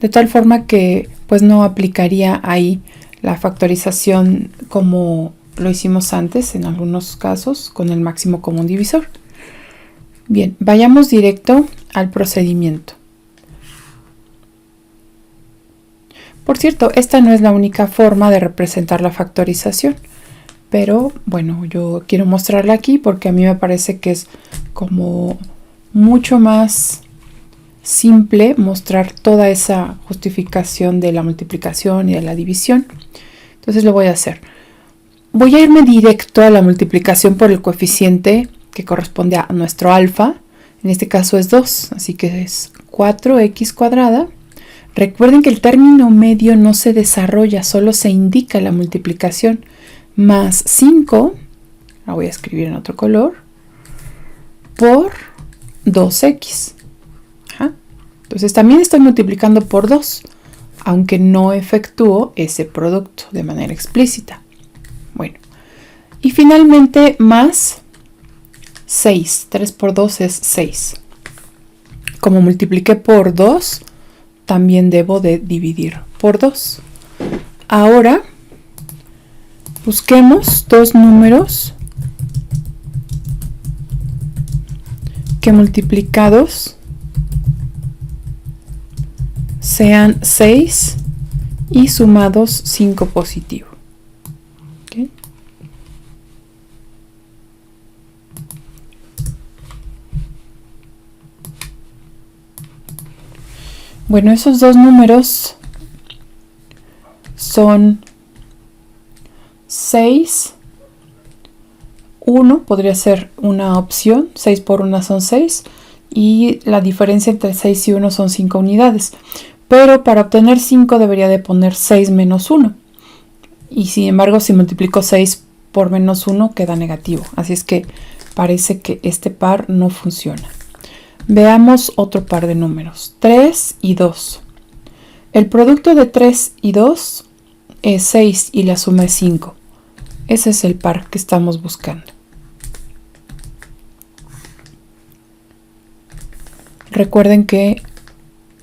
De tal forma que pues no aplicaría ahí la factorización como lo hicimos antes en algunos casos con el máximo común divisor. Bien, vayamos directo al procedimiento. Por cierto, esta no es la única forma de representar la factorización. Pero yo quiero mostrarla aquí porque a mí me parece que es como mucho más simple mostrar toda esa justificación de la multiplicación y de la división. Entonces lo voy a hacer. Voy a irme directo a la multiplicación por el coeficiente que corresponde a nuestro alfa. En este caso es 2, así que es 4x cuadrada. Recuerden que el término medio no se desarrolla, solo se indica la multiplicación. Más 5, la voy a escribir en otro color, por 2x. Ajá. Entonces también estoy multiplicando por 2, aunque no efectúo ese producto de manera explícita. Y finalmente más 6. 3 por 2 es 6. Como multipliqué por 2, también debo de dividir por 2. Ahora busquemos dos números que multiplicados sean 6 y sumados 5 positivo. ¿Okay? Esos dos números son 6, 1 podría ser una opción, 6 por 1 son 6 y la diferencia entre 6 y 1 son 5 unidades. Pero para obtener 5 debería de poner 6 menos 1 y sin embargo si multiplico 6 por menos 1 queda negativo. Así es que parece que este par no funciona. Veamos otro par de números, 3 y 2. El producto de 3 y 2 es 6 y la suma es 5. Ese es el par que estamos buscando. Recuerden que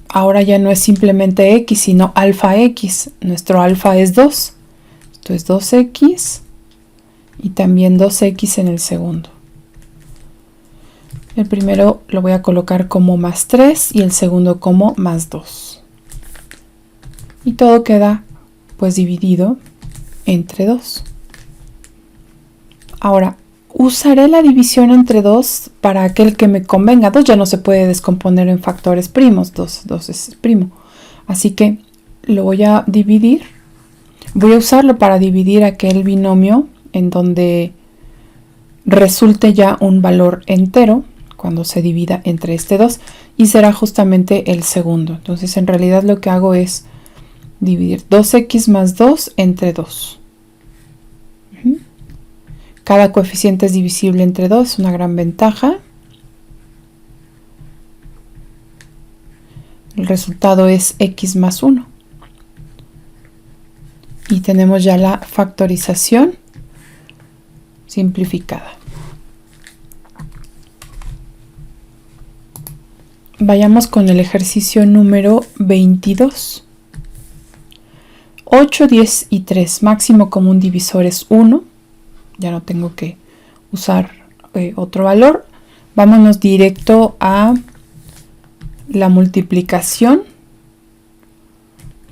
ahora ya no es simplemente x, sino alfa x. Nuestro alfa es 2. Esto es 2x y también 2x en el segundo. El primero lo voy a colocar como más 3 y el segundo como más 2. Y todo queda pues dividido entre 2. Ahora, usaré la división entre 2 para aquel que me convenga. 2 ya no se puede descomponer en factores primos. 2 es primo. Así que lo voy a dividir. Voy a usarlo para dividir aquel binomio en donde resulte ya un valor entero cuando se divida entre este 2 y será justamente el segundo. Entonces en realidad lo que hago es dividir 2x más 2 entre 2. Cada coeficiente es divisible entre 2, es una gran ventaja. El resultado es x más 1. Y tenemos ya la factorización simplificada. Vayamos con el ejercicio número 22. 8, 10 y 3. Máximo común divisor es 1. Ya no tengo que usar otro valor. Vámonos directo a la multiplicación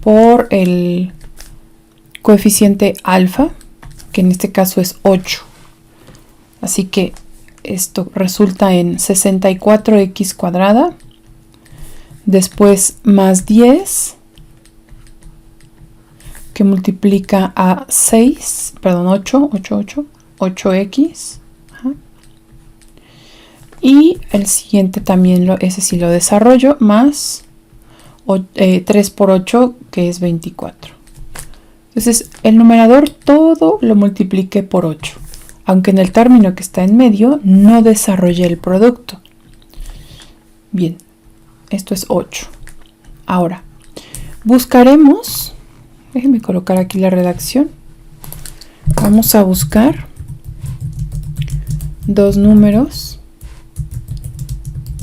por el coeficiente alfa, que en este caso es 8. Así que esto resulta en 64x cuadrada. Después más 10, que multiplica a 8x. Ajá. Y el siguiente también, ese sí lo desarrollo, más 3 por 8, que es 24. Entonces, el numerador todo lo multipliqué por 8. Aunque en el término que está en medio no desarrollé el producto. Bien. Esto es 8. Ahora, buscaremos, déjenme colocar aquí la redacción. Vamos a buscar dos números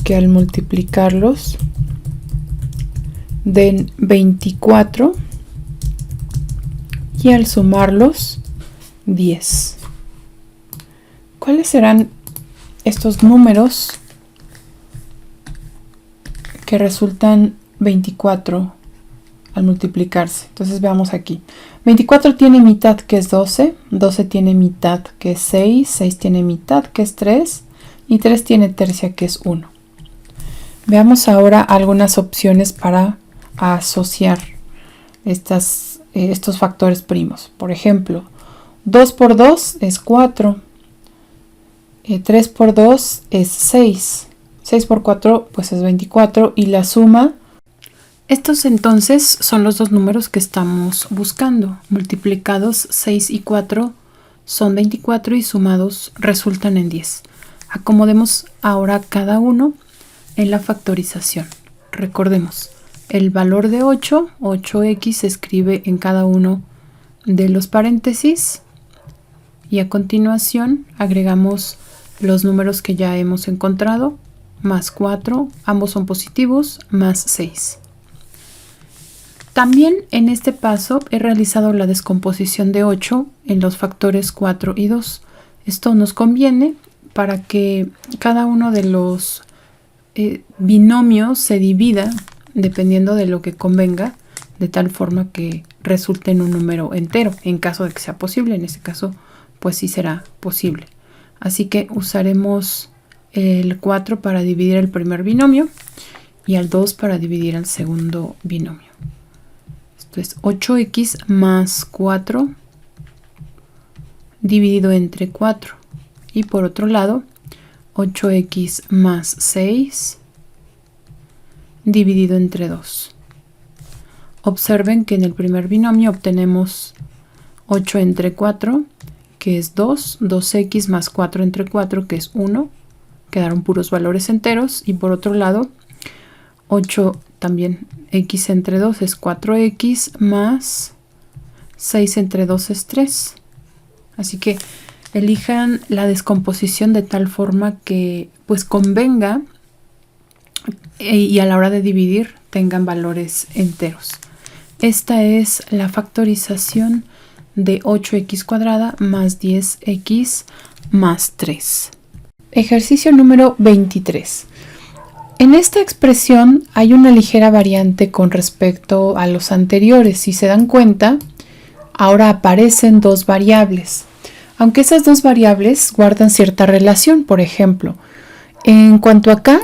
que al multiplicarlos den 24 y al sumarlos 10. ¿Cuáles serán estos números que resultan 24 al multiplicarse? Entonces veamos aquí. 24 tiene mitad, que es 12. 12 tiene mitad, que es 6. 6 tiene mitad, que es 3. Y 3 tiene tercia, que es 1. Veamos ahora algunas opciones para asociar estos factores primos. Por ejemplo, 2 por 2 es 4. 3 por 2 es 6. 6 por 4 pues es 24 y la suma. Estos entonces son los dos números que estamos buscando. Multiplicados 6 y 4 son 24 y sumados resultan en 10. Acomodemos ahora cada uno en la factorización. Recordemos, el valor de 8, 8x, se escribe en cada uno de los paréntesis y a continuación agregamos los números que ya hemos encontrado. Más 4, ambos son positivos, más 6. También en este paso he realizado la descomposición de 8 en los factores 4 y 2. Esto nos conviene para que cada uno de los binomios se divida dependiendo de lo que convenga, de tal forma que resulte en un número entero, en caso de que sea posible. En este caso, pues sí será posible. Así que usaremos el 4 para dividir el primer binomio y al 2 para dividir el segundo binomio. Esto es 8x más 4 dividido entre 4. Y por otro lado, 8x más 6 dividido entre 2. Observen que en el primer binomio obtenemos 8 entre 4, que es 2, 2x más 4 entre 4, que es 1, quedaron puros valores enteros, y por otro lado 8 también, x entre 2 es 4x más 6 entre 2 es 3. Así que elijan la descomposición de tal forma que pues convenga y a la hora de dividir tengan valores enteros. Esta es la factorización de 8x cuadrada más 10x más 3. Ejercicio número 23. En esta expresión hay una ligera variante con respecto a los anteriores. Si se dan cuenta, ahora aparecen dos variables. Aunque esas dos variables guardan cierta relación. Por ejemplo, en cuanto a k,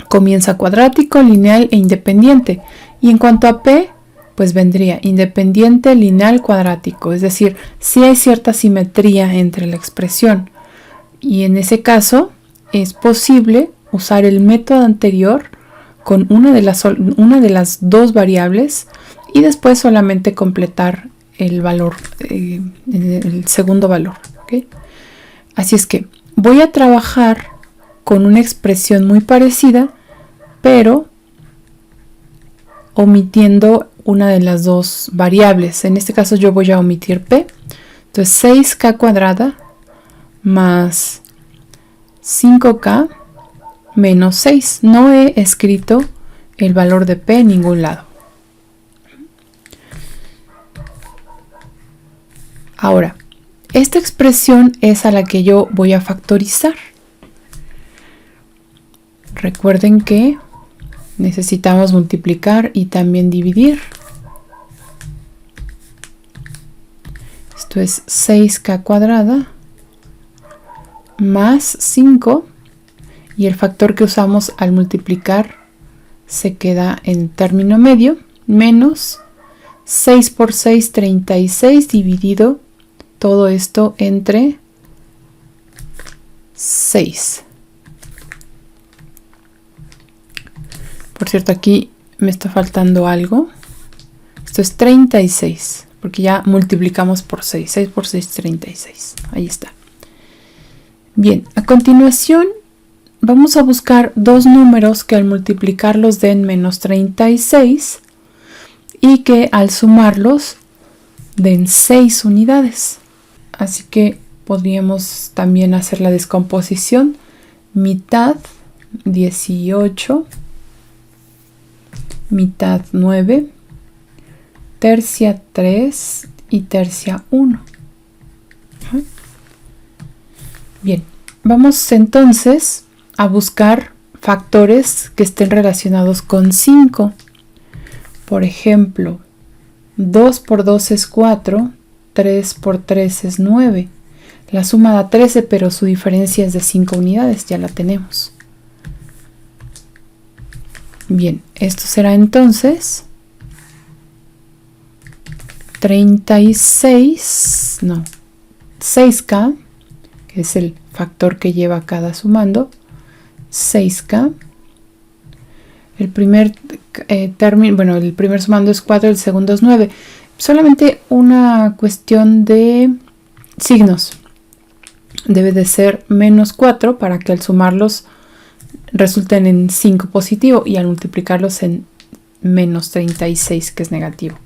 comienza cuadrático, lineal e independiente. Y en cuanto a p, pues vendría independiente, lineal, cuadrático. Es decir, sí hay cierta simetría entre la expresión. Y en ese caso es posible usar el método anterior con una de las dos variables y después solamente completar el valor, el segundo valor. ¿Okay? Así es que voy a trabajar con una expresión muy parecida, pero omitiendo una de las dos variables. En este caso yo voy a omitir p. Entonces 6k cuadrada más 5k menos 6. No he escrito el valor de p en ningún lado. Ahora, esta expresión es a la que yo voy a factorizar. Recuerden que necesitamos multiplicar y también dividir. Esto es 6k cuadrada más 5. Y el factor que usamos al multiplicar se queda en término medio, menos 6 por 6, 36, dividido todo esto entre 6. Por cierto, aquí me está faltando algo. Esto es 36, porque ya multiplicamos por 6. 6 por 6, 36. Ahí está. Bien, a continuación vamos a buscar dos números que al multiplicarlos den menos 36 y que al sumarlos den 6 unidades. Así que podríamos también hacer la descomposición. Mitad 18, mitad 9, tercia 3 y tercia 1. Bien, vamos entonces a buscar factores que estén relacionados con 5. Por ejemplo, 2 por 2 es 4, 3 por 3 es 9. La suma da 13, pero su diferencia es de 5 unidades, ya la tenemos. Bien, esto será entonces 6k, que es el factor que lleva cada sumando, 6k. El primer término, bueno, el primer sumando es 4, el segundo es 9. Solamente una cuestión de signos. Debe de ser menos 4 para que al sumarlos resulten en 5 positivo y al multiplicarlos en menos 36, que es negativo.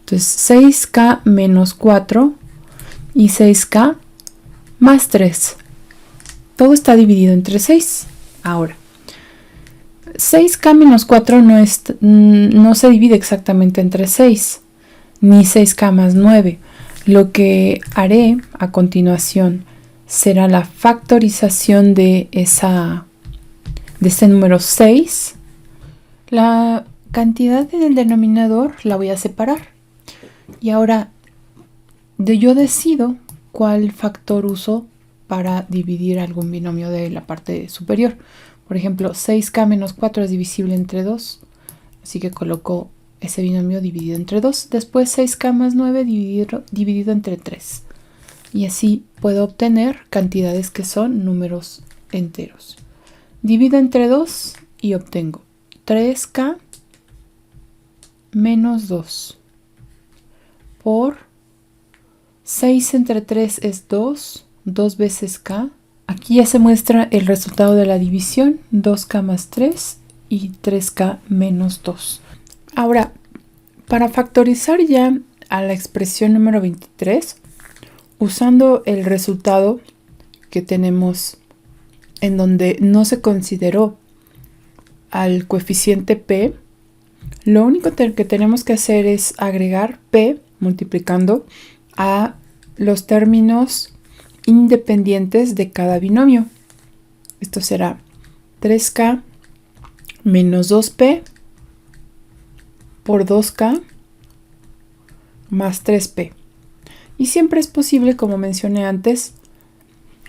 Entonces 6k menos 4 y 6k más 3. Todo está dividido entre 6. Ahora, 6k menos 4 no se divide exactamente entre 6, ni 6k más 9. Lo que haré a continuación será la factorización de este número 6. La cantidad en el denominador la voy a separar. Y ahora yo decido cuál factor uso para dividir algún binomio de la parte superior. Por ejemplo, 6k menos 4 es divisible entre 2, así que coloco ese binomio dividido entre 2. Después 6k más 9 dividido entre 3. Y así puedo obtener cantidades que son números enteros. Divido entre 2 y obtengo 3k menos 2 por 6 entre 3 es 2, 2 veces k. Aquí ya se muestra el resultado de la división, 2k más 3 y 3k menos 2. Ahora, para factorizar ya a la expresión número 23, usando el resultado que tenemos en donde no se consideró al coeficiente p, lo único que tenemos que hacer es agregar p multiplicando a los términos independientes de cada binomio. Esto será 3k menos 2p por 2k más 3p. Y siempre es posible, como mencioné antes,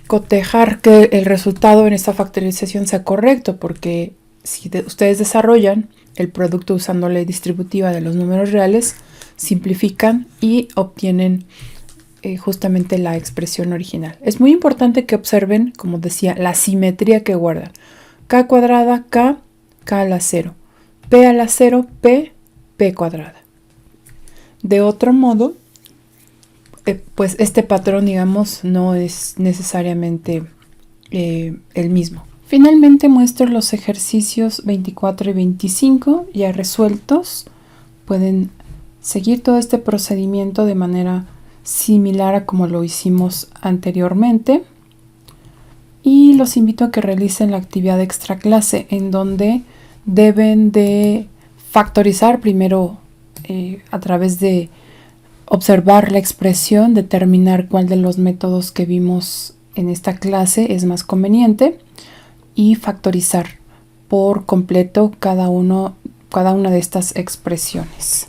cotejar que el resultado en esta factorización sea correcto, porque si ustedes desarrollan el producto usando la ley distributiva de los números reales, simplifican y obtienen justamente la expresión original. Es muy importante que observen, como decía, la simetría que guardan. K cuadrada, K, K a la 0. P a la 0, P, P cuadrada. De otro modo, pues este patrón, digamos, no es necesariamente el mismo. Finalmente muestro los ejercicios 24 y 25 ya resueltos. Pueden seguir todo este procedimiento de manera similar a como lo hicimos anteriormente. Y los invito a que realicen la actividad extra clase, en donde deben de factorizar primero a través de observar la expresión, determinar cuál de los métodos que vimos en esta clase es más conveniente y factorizar por completo cada una de estas expresiones.